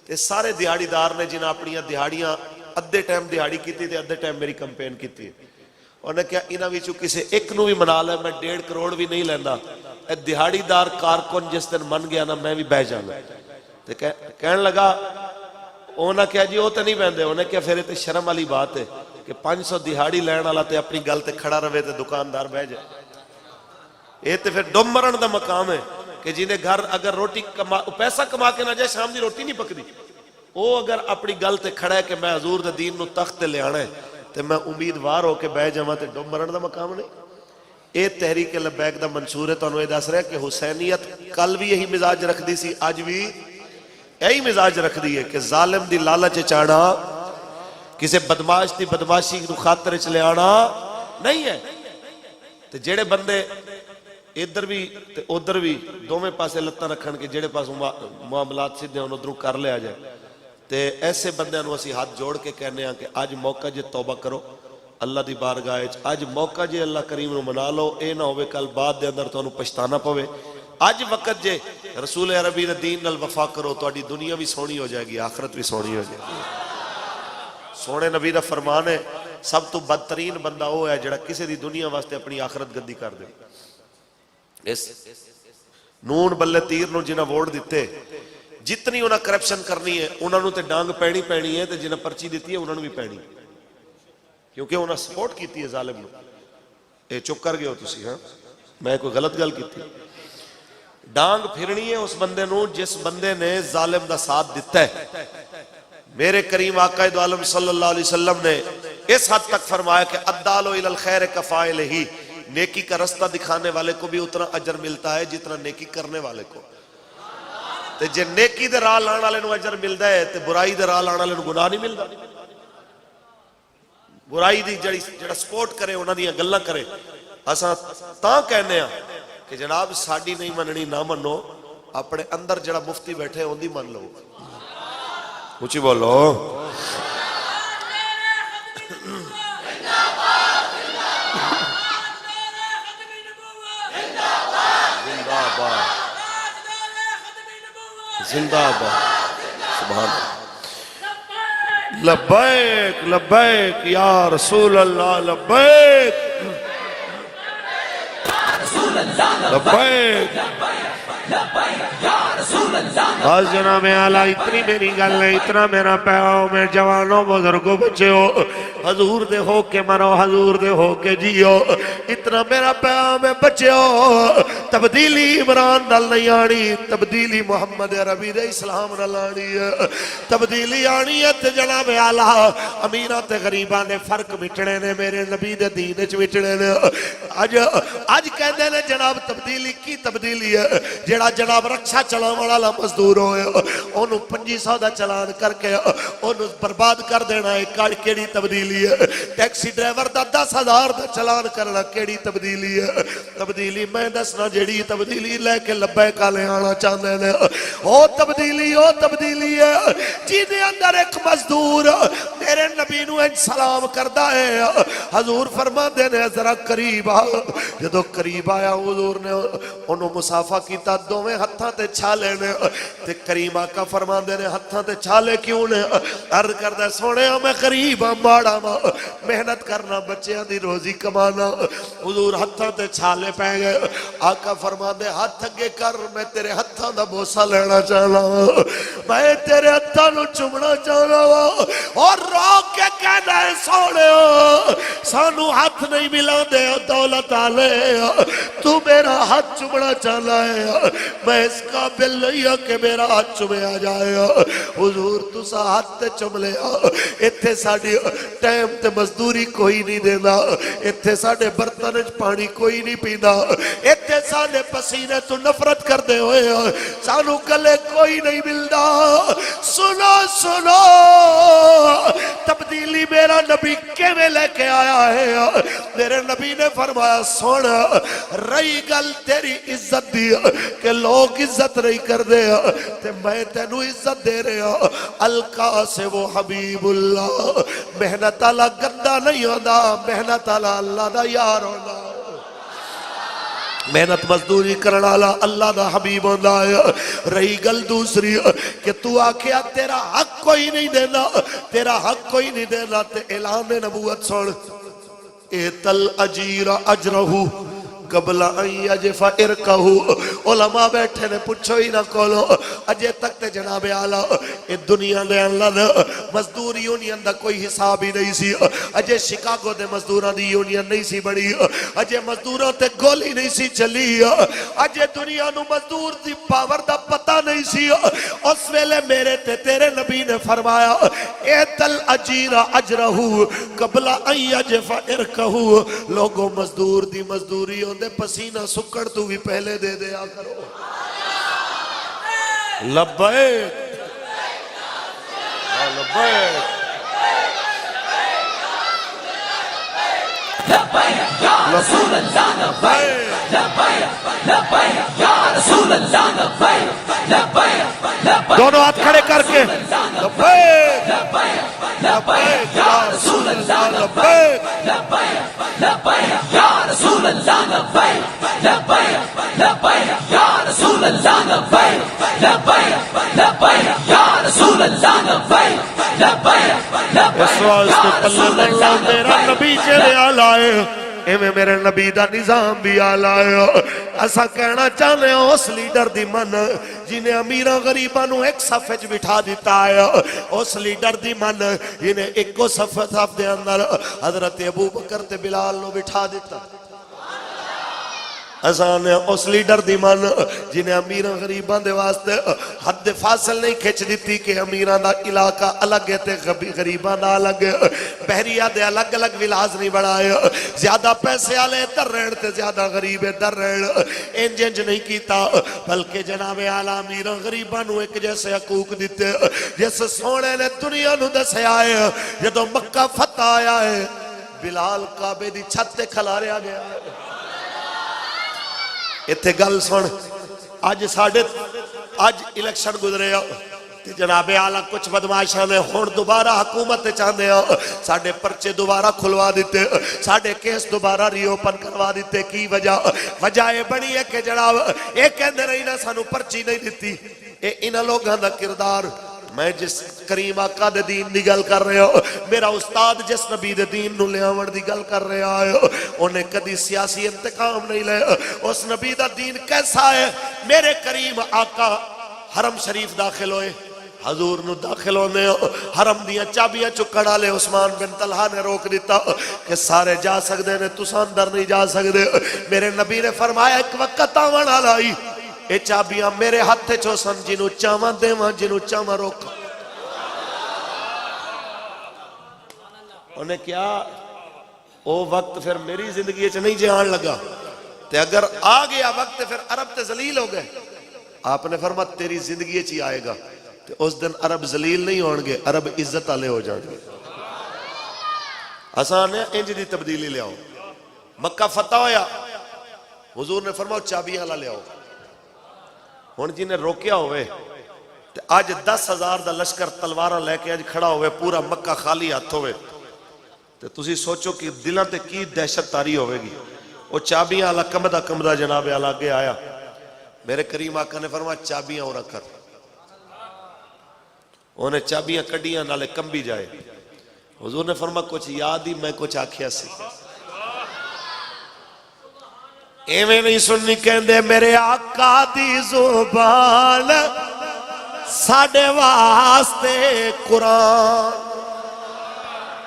تے سارے دیہاڑی دار نے جنہیں اپنی دیہاڑیاں ادھے ٹائم دیہاڑی کیتی تے ادھے ٹائم میری کمپین کیتی ہے، انہیں کہا انہاں وچوں کسے ایک نو بھی منا لے، میں 1.5 کروڑ بھی نہیں لیندا، اے دیہاڑی دار کارکن جس دن من گیا نا میں بھی بہ جانا۔ تے کہنے لگا انہاں کہا جی وہ تو نہیں بہندے، انہیں کہا پھر تے شرم والی بات ہے کہ 500 دیہاڑی لین والا تے اپنی گل تے کھڑا رہے تے دکاندار بہ جائے، یہ تے پھر ڈم مرن دا مقام ہے کہ جنہیں گھر اگر روٹی پیسہ کما کے نہ جائے شام دی روٹی نہیں پکدی، وہ اگر اپنی گل تے کھڑا ہے کہ میں حضور دے دین نو تخت تے لے آنا ہے تے میں امیدوار ہو کے بہ جاواں تے ڈم مرن دا مقام نہیں۔ اے تحریک لبیک دا منشور ہے، تانوں یہ دس رہا ہے کہ حسینیت کل بھی یہی مزاج رکھ دی سی، آج بھی یہی مزاج رکھ دی ہے کہ ظالم دی لالچ چاڑا، کسے بدماش دی بدماشی نو خاطر چ لے آنا نہیں ہے۔ تے جڑے بندے ادھر بھی تے ادھر بھی دوویں پاسے لتاں رکھن کے جڑے پاس معاملات سیدھے ہن ادھروں کر لیا جائے، تے ایسے بندیاں نو اسی ہاتھ جوڑ کے کہنے ہیں کہ آج موقع جے توبہ کرو اللہ دی بارگاہ وچ، آج موقع جے اللہ کریم نو منا لو، اے نہ ہوے کل بعد دے اندر تانوں پچھتانا پوے۔ آج وقت جے رسول عربی دے دین نال وفا کرو، تہاڈی دنیا بھی سونی ہو جائے گی، آخرت بھی سونی ہو جائے گی۔ سونے نبی دا فرمان ہے سب تو بدترین بندہ وہ ہے جڑا کسی دی دنیا واسطے اپنی آخرت گندی کر دے۔ اس نون بلے تیر نو جنہ ووٹ دیتے، جتنی انہاں کرپشن کرنی ہے انہاں نو تے ڈانگ پینی ہے تے جنہ پرچی دیتی ہے انہاں نو بھی پینی، کیونکہ انہاں سپورٹ کیتی ہے ظالم نو۔ اے چپ کر گئے ہو تسی، ہاں میں کوئی غلط گل کیتی؟ ڈانگ پھرنی ہے اس بندے نو جس بندے نے ظالم دا ساتھ دیتا ہے۔ میرے کریم آقا دو عالم صلی اللہ علیہ وسلم نے اس حد تک فرمایا کہ الدال الی الخیر کفاعلہ، نیکی کا رستہ دکھانے والے کو بھی اتنا اجر ملتا ہے جتنا نیکی کرنے والے کو۔ تے جے نیکی دے راہ لان والے نو اجر ملدا ہے تے برائی دے راہ لان والے نو گناہ نہیں ملدا۔ برائی دی جڑا سپورٹ کرے انہاں دیاں گلاں کرے، اساں تاں کہنے ہاں کہ جناب ساڈی نہیں مننی نہ منو، اپنے اندر جڑا مفتی بیٹھے ان دی من لو۔ اونچی بولو۔ زندہ باد، سبحان اللہ، لبیک لبیک یا رسول اللہ، لبیک لبیک۔ بس جناب اعلیٰ اتنی میری گل ہے، اتنا میرا پیغام ہے، جوانوں بزرگوں بچیو، حضور دے ہو کے مرو، حضور دے ہو کے جیو، اتنا میرا پیغام ہے بچیو۔ تبدیلی عمران نال نہیں آنی، تبدیلی محمد عربی دے اسلام نال آنی ہے۔ تبدیلی آنی ہے تے جناب اعلیٰ امیراں تے غریباں نے فرق مٹنے نے، میرے نبی دے دین وچ مٹنے نے۔ اج کہندے نے جناب تبدیلی کی تبدیلی ہے؟ جڑا جناب رکشا چلاون والا مزدور ہوئے انہوں 2500 دا چلان کر کے انہوں برباد کر دینا ہے، کیڑی تبدیلی ہے؟ ٹیکسی ڈرائیور دا 10,000 دا چلان کرنا کیڑی تبدیلی ہے؟ تبدیلی میں دسنا جیڑی تبدیلی لے کے لبیک والے آنا چاہتے ہیں او تبدیلی ہے جی دے اندر ایک مزدور میرے نبی نو انج سلام کردا ہے حضور فرما دے نے ذرا قریب آ جدو قریب آیا حضور نے انہوں مسافہ کیتا دوویں ہتھاں تے چھالے نے تے کریم آقا فرما دے نے ہتھاں تے چھالے کیوں نے عرض کردا سونے میں قریب آ ماڑا ماں محنت کرنا بچیاں دی روزی کمانا حضور ہتھاں تے چھالے پہ گئے آقا فرما دے ہاتھ اگے کر میں تیرے ہتھاں دا بوسا لینا چاہنا میں تیرے ہتھاں نو چمنا چاہنا اور روک کے کہنا ہے سونے سانو ہاتھ نہیں ملا دے دولت آلے تو میرا ہاتھ چمنا چاہنا ہے میں اس قابل نہیں ہوں کہ میرا ہاتھ چمے آ جائے حضور تو سا ہاتھ تے چم لے اتھے ساڑی ٹائم تے مزدوری کوئی نہیں دینا اتھے ساڑے برتنج پانی کوئی نہیں پینا اتھے ساڑے پسینے تو نفرت کر دے ہوئے سانو گلے کوئی نہیں ملنا سنو تبدیلی میرا نبی کیویں لے کے آیا ہے میرے نبی نے فرمایا سونا رہی گل تیری عزت دی کہ لوگ عزت نہیں کر دے تے میں تینو عزت دے رہا القا سے وہ حبیب اللہ محنت اللہ گندہ نہیں ہونا محنت اللہ دا یار ہونا محنت مزدوری کرنا اللہ دا حبیب ہوندہ ہے رہی گل دوسری کہ تو آکھیا تیرا حق کوئی نہیں دینا تیرا حق کوئی نہیں دینا تے اعلان نبوت سن ایتل اجیر اجرہو قبل ان یجف ارکہو علماء بیٹھے نے پوچھو ہی نہ کولو اجے تک تے جناب اعلیٰ اس دنیا دے اللہ مزدور یونین دا کوئی حساب ہی نہیں سی اجے شکاگو دے مزدوران دی یونین نہیں سی بڑی اجے مزدوران تے گولی نہیں سی چلی اجے دنیا نو مزدور دی پاور دا پتہ نہیں سی اس ویلے میرے تے تیرے نبی نے فرمایا ایتل اجیر اجرہو قبل ان یجف ارکہو لوگوں مزدور دی مزدوری دے پسینہ سکڑ تو بھی پہلے دے دیا کرو لبیک لبیک لبیک یا رسول اللہ لبیک لبیک لبیک یا رسول اللہ لبیک لبیک دونوں ہاتھ کھڑے کر کے لبیک لبیک یا رسول اللہ لبیک لبیک یا رسول اللہ لبیک لبیک لبیک یا رسول اللہ لبیک لبیک لبیک یا رسول اللہ لبیک لبیک اس واسطے پلے اللہ میرا نبی چلے آلائے ایویں میرے نبی دا نظام بھی آلائے ایسا کہنا چاہنے ہو اس لیڈر دی من جنہیں امیرہ غریبانوں ایک صفحے بٹھا دیتا ہے اس لیڈر دی من جنہیں ایک کو صفحے دے اندر حضرت ابو بکر تے بلال نو بٹھا دیتا ایسا نے اس لیڈر دی من جنہیں امیرہ غریبان دے واسطے حد فاصل نہیں کھچ دیتی کہ امیرہ دا علاقہ الگ ہے تے غریبان دا الگ ہے بحریہ دے الگ الگ ولاز نہیں بڑھائے زیادہ پیسے آلے در رہن تے زیادہ غریب در رہن انج نہیں کیتا بلکہ جناب اعلیٰ امیرہ غریبانوں ایک جیسے حقوق دیتے جیسے سونے نے دنیا نو دسے آئے جدو مکہ فتح آیا ہے بلال کعبے دی چھت تے کھلارے آ گیا ہے اتھے گل سن آج الیکشن گزرے جناب اعلیٰ کچھ بدماشاں نے ہون دوبارہ حکومت چاہنے ساڑھے پرچے دوبارہ کھلوا دیتے ساڑھے کیس دوبارہ ری اوپن کروا دیتے کی وجہ یہ بڑی ہے کہ جناب ایک کہندے رہی نا سانو پرچی نہیں دیتی انہاں لوگاں دا کردار میں جس کریم آقا دے دین دی گل کر رہے ہو میرا استاد جس نبی دے دین نو لے آور دی گل کر رہے آئے انہیں کدی سیاسی انتقام نہیں لے اس نبی دا دین کیسا ہے میرے کریم آقا حرم شریف داخل ہوئے حضور نو داخل ہونے حرم دیا چابیاں چکڑا لے عثمان بن طلحہ نے روک دیتا کہ سارے جا سکتے نے تساں اندر نہیں جا سکتے میرے نبی نے فرمایا ایک وقت آوان آلائی اے چابیاں میرے ہاتھ چو سن جنو چاواں دیواں جنو چاواں روکا انہیں کیا او وقت پھر میری زندگی چ نہیں جان لگا تے اگر آ گیا وقت پھر عرب تے ذلیل ہو گئے آپ نے فرمایا تیری زندگی چ آئے گا تے اس دن عرب ذلیل نہیں ہون گے عرب عزت والے ہو جان گے حسان نے انج دی تبدیلی لے آؤ. مکہ فتح ہویا, حضور نے فرماؤ چابیاں لا لے آؤ. ہن جی نے روکیا ہوئے تے اج 10,000 دا لشکر تلواراں لے کے اج کھڑا ہوئے, پورا مکہ خالی ہاتھ ہوئے, تے تسی سوچو کہ دلاں تے کی دہشت تاری ہوئے گی. وہ چابیاں والا کمدا جناب اعلی اگے آیا. میرے کریم آقا نے فرمایا چابیاں اور کر. انہیں چابیاں کڈیاں نالے کمبی جائے. حضور نے فرمایا کچھ یاد ہی میں کچھ آکھیا سی. ایویں نہیں سننی کہندے میرے آقا دی زبان ساڈے واسطے قرآن.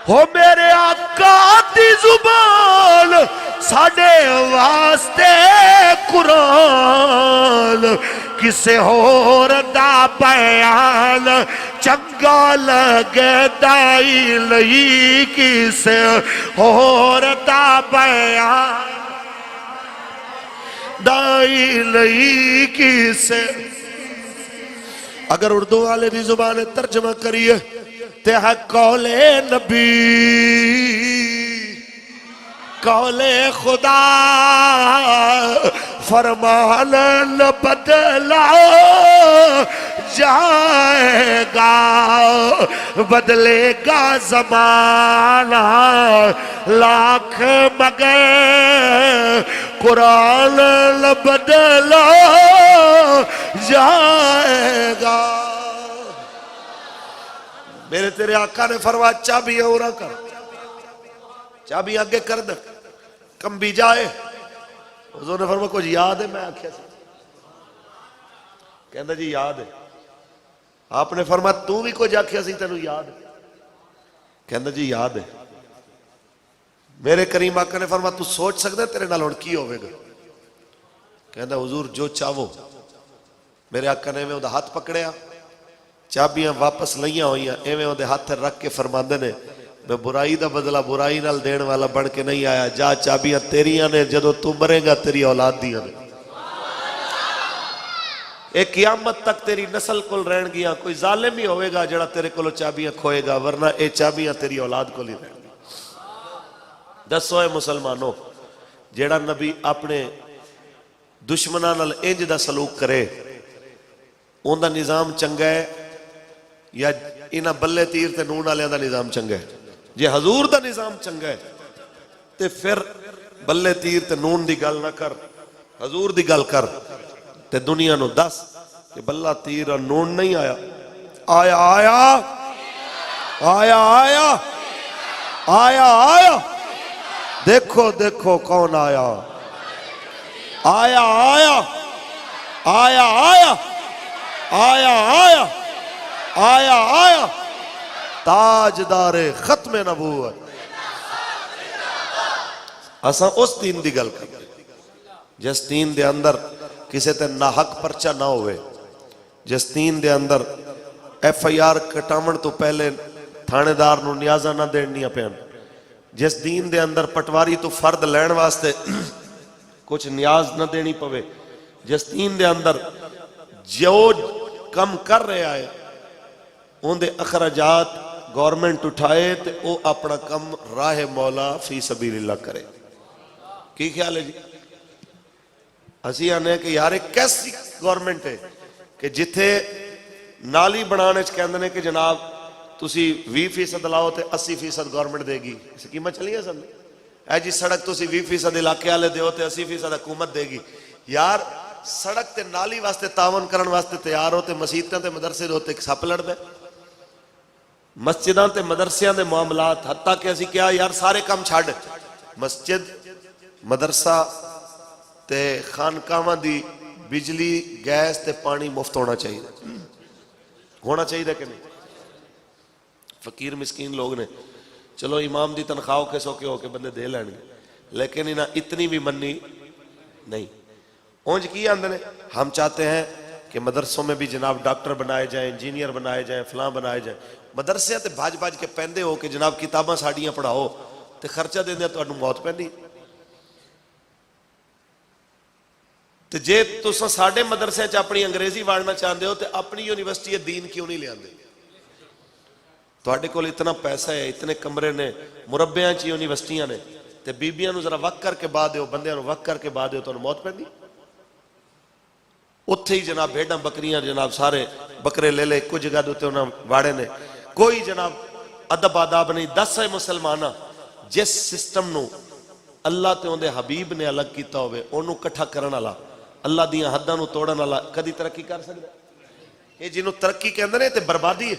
ہو میرے آقا دی زبان ساڈے واسطے قرآن. کسے ہور دا بیان چنگا لگے دائی لئی, کسے ہور دا بیان دائی لئی کسے. اگر اردو والے دی زبان ترجمہ کریے تے ہے قول نبی, قول خدا, فرمان نہ بدلا جائے گا, بدلے گا زمانہ لاکھ مگر قرآن نہ بدلا جائے گا. میرے تیرے آقا نے فرمایا چابیاں اورا کر, چابیاں آگے کر دے کمبی جائے. حضور نے فرمایا کچھ یاد ہے میں آکھیا سی؟ کہندا جی یاد ہے. آپ نے فرمایا تو بھی کچھ آکھیا سی تینوں یاد ہے؟ کہندا جی یاد ہے. میرے کریم آقا نے فرمایا تو سوچ سکدا تیرے نال ہن کی ہوے گا؟ کہندا حضور جو چاہو. میرے آقا نے وہ ہاتھ پکڑیا, چابیاں واپس لئیاں ہوئیاں, ایویں وہ ہاتھ رکھ کے فرماندے نے میں برائی دا بدلہ برائی نال دین والا بن کے نہیں آیا. جا چابیاں تیریاں نے, جدو تو مرے گا تیری اولاد دیاں نے, ایک قیامت تک تیری نسل کل رہن گیا. کوئی ظالم ہی ہوئے گا جڑا تیرے کلو چابیاں کھوئے گا, ورنہ اے چابیاں تیری اولاد کو لی رہن گی. دسو اے مسلمانوں, جڑا نبی اپنے دشمناں نال انج دا سلوک کرے اون دا نظام چنگا ہے یا انہاں بلے تیر تے نون والے دا نظام چنگا ہے؟ جے حضور دا نظام چنگا ہے تے پھر بلے تیر تے نون دی گل نہ کر, حضور دی گل کر. تے دنیا نو دس کہ بلہ تیر اور نون نہیں آیا. آیا آیا آیا آیا آیا آیا, دیکھو دیکھو کون آیا. آیا آیا آیا آیا آیا آیا آیا آیا, تاجدار ختم نبوت. اساں اس دین دی گل کر جس دین دے اندر کسے تے ناحق پرچہ نہ ہوئے, جس دین دے اندر ایف آئی آر کٹامن تو پہلے تھانے دار نو نیازہ نہ دینیاں پہن, جس دین دے اندر پٹواری تو فرد لین واسطے کچھ نیاز نہ دینی پوے, جس دین دے اندر جو کم کر رہے آئے ان دے اخراجات گورنمنٹ اٹھائے تے او اپنا کم راہ مولا فی سبیل اللہ کرے. کی خیال ہے جی؟ اسی آنے کہ یار ایک کیسی گورنمنٹ ہے کہ جتھے نالی بنانے کہندے کہ جناب تسی 20% لاؤ تے 80% گورنمنٹ دے گی. سکیمت چلی ہے سن اے جی سڑک تسی 20% علاقے والے دیو تے 80% حکومت دے گی. یار سڑک تے نالی واسطے تعاون کرن واسطے تیار ہو تے مسجداں تے مدرسے دے ہوتے سپ لڑ دے. مسجداں تے مدرسیاں دے معاملات حتیٰ کہ اسی کیا یار سارے کام چھاڑ, مسجد مدرسہ تے خانقاواں دی بجلی گیس تے پانی مفت ہونا چاہیے. ہونا چاہیے کہ نہیں؟ فقیر مسکین لوگ نے چلو امام دی تنخواہ کے سو کے ہو کے بندے دے لین گے, لیکن انہاں اتنی بھی منی نہیں. اونج کی آندے نے ہم چاہتے ہیں کہ مدرسوں میں بھی جناب ڈاکٹر بنائے جائیں, انجینئر بنائے جائیں, فلاں بنائے جائیں. مدرسے تے بھاج بھاج کے پہندے ہو کہ جناب کتاباں ساڑیاں پڑھاؤ تے خرچہ دے دیا تو انہوں موت پہنی. تے جے تساں ساڑے مدرسے چ اپنی انگریزی وارنا چاہتے ہو تے اپنی یونیورسٹی دین کیوں نہیں لے آندے؟ ਤੁਹਾਡੇ ਕੋਲ ਇਤਨਾ ਪੈਸਾ ਹੈ, ਇਤਨੇ ਕਮਰੇ ਨੇ, ਮੁਰੱਬਿਆਂ 'ਚ ਯੂਨੀਵਰਸਿਟੀਆਂ ਨੇ, ਤੇ ਬੀਬੀਆਂ ਨੂੰ ਜ਼ਰਾ ਵਕ ਕਰਕੇ ਬਾਹ ਦਿਓ, ਬੰਦਿਆਂ ਨੂੰ ਵਕ ਕਰਕੇ ਬਾਹ ਦਿਓ, ਤੁਹਾਨੂੰ ਮੌਤ ਪੈਂਦੀ। ਉੱਥੇ ਹੀ ਜਨਾਬ ਭੇਡਾਂ ਬੱਕਰੀਆਂ ਜਨਾਬ ਸਾਰੇ ਬੱਕਰੇ ਲੈ ਲੈ ਇੱਕੋ ਜਗ੍ਹਾ ਦੇ ਉੱਤੇ ਉਹਨਾਂ ਵਾੜੇ ਨੇ, ਕੋਈ ਜਨਾਬ ਅਦਬ ਆਦਾਬ ਨਹੀਂ। ਦੱਸ ਹੈ ਮੁਸਲਮਾਨਾਂ, ਜਿਸ ਸਿਸਟਮ ਨੂੰ ਅੱਲਾ ਤੇ ਉਹਦੇ ਹਬੀਬ ਨੇ ਅਲੱਗ ਕੀਤਾ ਹੋਵੇ, ਉਹਨੂੰ ਇਕੱਠਾ ਕਰਨ ਵਾਲਾ, ਅੱਲਾ ਦੀਆਂ ਹੱਦਾਂ ਨੂੰ ਤੋੜਨ ਵਾਲਾ ਕਦੀ ਤਰੱਕੀ ਕਰ ਸਕਦਾ? ਇਹ ਜਿਹਨੂੰ ਤਰੱਕੀ ਕਹਿੰਦੇ ਨੇ ਤੇ ਬਰਬਾਦੀ ਹੈ।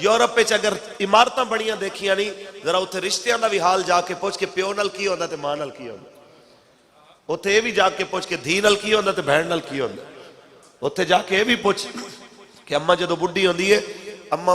ਯੂਰਪ ਵਿੱਚ ਅਗਰ ਇਮਾਰਤਾਂ ਬੜੀਆਂ ਦੇਖੀਆਂ ਨਹੀਂ, ਜ਼ਰਾ ਉੱਥੇ ਰਿਸ਼ਤਿਆਂ ਦਾ ਵੀ ਹਾਲ ਜਾ ਕੇ ਪੁੱਛ ਕੇ ਪਿਓ ਨਾਲ ਕੀ ਹੁੰਦਾ ਤੇ ਮਾਂ ਨਾਲ ਕੀ ਹੁੰਦਾ। ਉੱਥੇ ਇਹ ਵੀ ਜਾ ਕੇ ਪੁੱਛ ਕੇ ਧੀ ਨਾਲ ਕੀ ਹੁੰਦਾ ਤੇ ਭੈਣ ਨਾਲ ਕੀ ਹੁੰਦਾ। ਉੱਥੇ ਜਾ ਕੇ ਇਹ ਵੀ ਪੁੱਛ ਕਿ ਅੰਮਾ ਜਦੋਂ ਬੁੱਢੀ ਹੁੰਦੀ ਹੈ, ਅੰਮਾ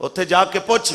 ਉੱਥੇ ਜਾ ਕੇ ਪੁੱਛ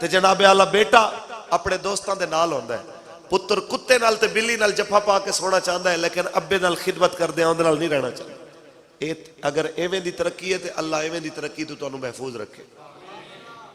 ਤੇ ਜਨਾਬੇ ਆਲਾ ਬੇਟਾ ਆਪਣੇ ਦੋਸਤਾਂ ਦੇ ਨਾਲ ਹੁੰਦਾ ਹੈ। ਪੁੱਤਰ ਕੁੱਤੇ ਨਾਲ ਤੇ ਬਿੱਲੀ ਨਾਲ ਜੱਫਾ ਪਾ ਕੇ ਸੋਣਾ ਚਾਹੁੰਦਾ ਹੈ, ਲੇਕਿਨ ਅੱਬੇ ਨਾਲ ਖਿਦਮਤ ਕਰਦੇ ਉਹਦੇ ਨਾਲ ਨਹੀਂ ਰਹਿਣਾ ਚਾਹੁੰਦਾ। ਇਹ ਅਗਰ ਐਵੇਂ ਦੀ ਤਰੱਕੀ ਹੈ ਤੇ ਅੱਲਾ ਐਵੇਂ ਦੀ ਤਰੱਕੀ ਤੋਂ ਤੁਹਾਨੂੰ ਮਹਿਫੂਜ਼ ਰੱਖੇ।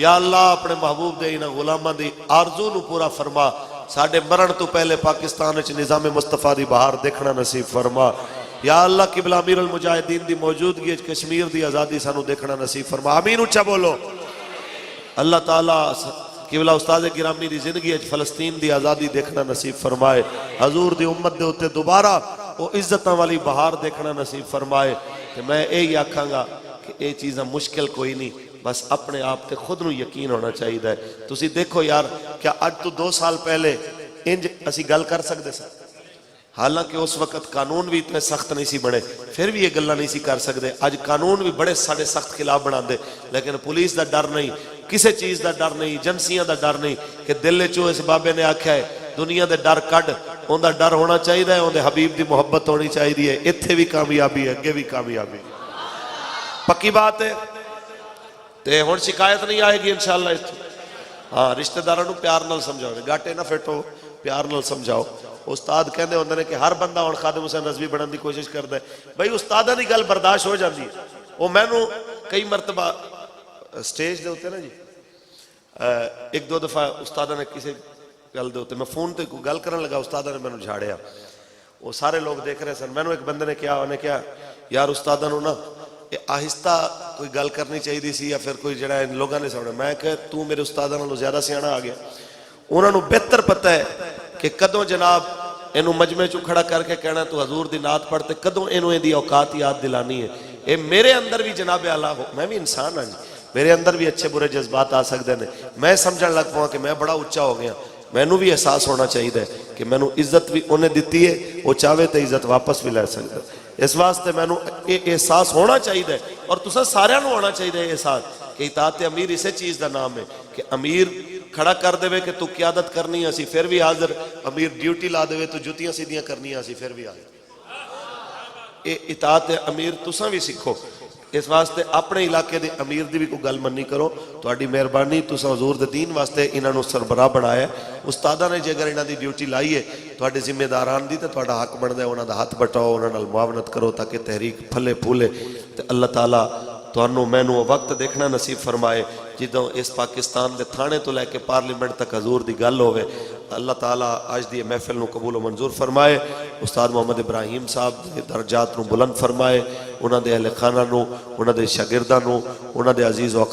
یا اللہ اپنے محبوب دے انہاں غلاماں دی آرزو نو پورا فرما ساڈے مرن تو پہلے پاکستان وچ نظام مصطفیٰ دی بہار دیکھنا نصیب فرما یا اللہ قبلہ امیر المجاہدین دی موجودگی وچ کشمیر دی آزادی سانو دیکھنا نصیب فرما آمین اچھا بولو اللہ تعالیٰ قبلہ استاد گرامی دی زندگی وچ فلسطین دی آزادی دیکھنا نصیب فرمائے حضور دی امت دے اوتے دوبارہ وہ عزتاں والی بہار دیکھنا نصیب فرمائے کہ میں یہی آکھاں گا کہ یہ چیزاں مشکل کوئی نہیں بس اپنے آپ تے خود نو یقین ہونا چاہیے تسی دیکھو یار کیا اج تو 2 سال پہلے انج اسی گل کر سکتے سن حالانکہ اس وقت قانون بھی اتنے سخت نہیں سی بنے پھر بھی یہ گلہ نہیں سی کر سکتے اج قانون بھی بڑے ساڑے سخت خلاف بنا دے لیکن پولیس دا ڈر نہیں کسے چیز دا ڈر نہیں جنسیاں دا ڈر نہیں کہ دل چو اس بابے نے آکھا ہے دنیا دے ڈر کڈ اون دا ڈر ہونا چاہیے اون دے حبیب دی محبت ہونی چاہیے اتھے بھی کامیابی ہے اگے بھی کامیابی پکی بات ہے تے ہن شکایت نہیں آئے گی انشاءاللہ ہاں رشتہ داراں نو پیار نال سمجھاؤ گاٹے نہ پھٹو پیار نال سمجھاؤ استاد کہندے ہوندے نے کہ ہر بندہ ہن خادم حسین رضوی بنن دی کوشش کردا ہے بھائی استاداں دی گل برداشت ہو جاندی ہے او مینوں کئی مرتبہ سٹیج دے ہوتے نا جی 1-2 دفعہ استاداں نے کسی گل دے ہوتے میں فون تے کوئی گل کرن لگا استاداں نے مینوں جھاڑیا وہ سارے لوگ دیکھ رہے سن مینوں ایک بندے نے کیا انہیں کیا یار استاداں نوں نا آہستہ کوئی گل کرنی چاہیے سی یا پھر کوئی جڑا ان لوگوں نے سمجھا میں کہ تو میرے استاداں نالوں زیادہ سیاںا آ گیا انہوں نے بہتر پتہ ہے کہ کدوں جناب اینو مجمع چو کھڑا کر کے کہنا تو حضور دی نعت پڑھتے کدوں اینو دی اوقات یاد دلانی ہے اے میرے اندر بھی جناب اعلیٰ ہو میں بھی انسان ہاں جی میرے اندر بھی اچھے برے جذبات آ سکتے ہیں میں سمجھن لگ پاؤں کہ میں بڑا اچھا ہو گیا مینوں بھی احساس ہونا چاہیے کہ مینوں عزت بھی انہیں دیتی ہے وہ چاہے تو عزت واپس بھی لے سکتا ہے اس واسطے مینوں یہ احساس ہونا چاہیے اور تساں سارے نوں ہونا چاہیے احساس کہ اطاعت امیر اسے چیز دا نام ہے کہ امیر کھڑا کر دے کہ تو قیادت کرنی ہے سی پھر بھی حاضر امیر ڈیوٹی لا دے تو جوتیاں سیدھیاں کرنی ہے سی پھر بھی حاضر یہ اطاعت امیر تساں بھی سکھو اس واسطے اپنے علاقے دے امیر دی بھی کوئی گل مننی کرو تہاڈی مہربانی تساں حضور دے دین واسطے انہاں نوں سربراہ بنایا ہے استاداں نے جے اگر انہاں دی ڈیوٹی لائی ہے تہاڈے ذمہ داران دی تے تہاڈا حق بندا ہے انہاں دا ہاتھ بٹاؤ انہاں نال معاونت کرو تاکہ تحریک پھلے پھولے تے اللہ تعالیٰ تانوں مینوں وقت دیکھنا نصیب فرمائے جدوں اس پاکستان دے تھانے تو لے کے پارلیمنٹ تک حضور دی گل ہوئے اللہ تعالیٰ آج دی محفل نو قبول و منظور فرمائے استاد محمد ابراہیم صاحب دے درجات نو بلند فرمائے انہاں دے اہل خانہ نو انہاں دے شاگرداں نو انہاں دے عزیز و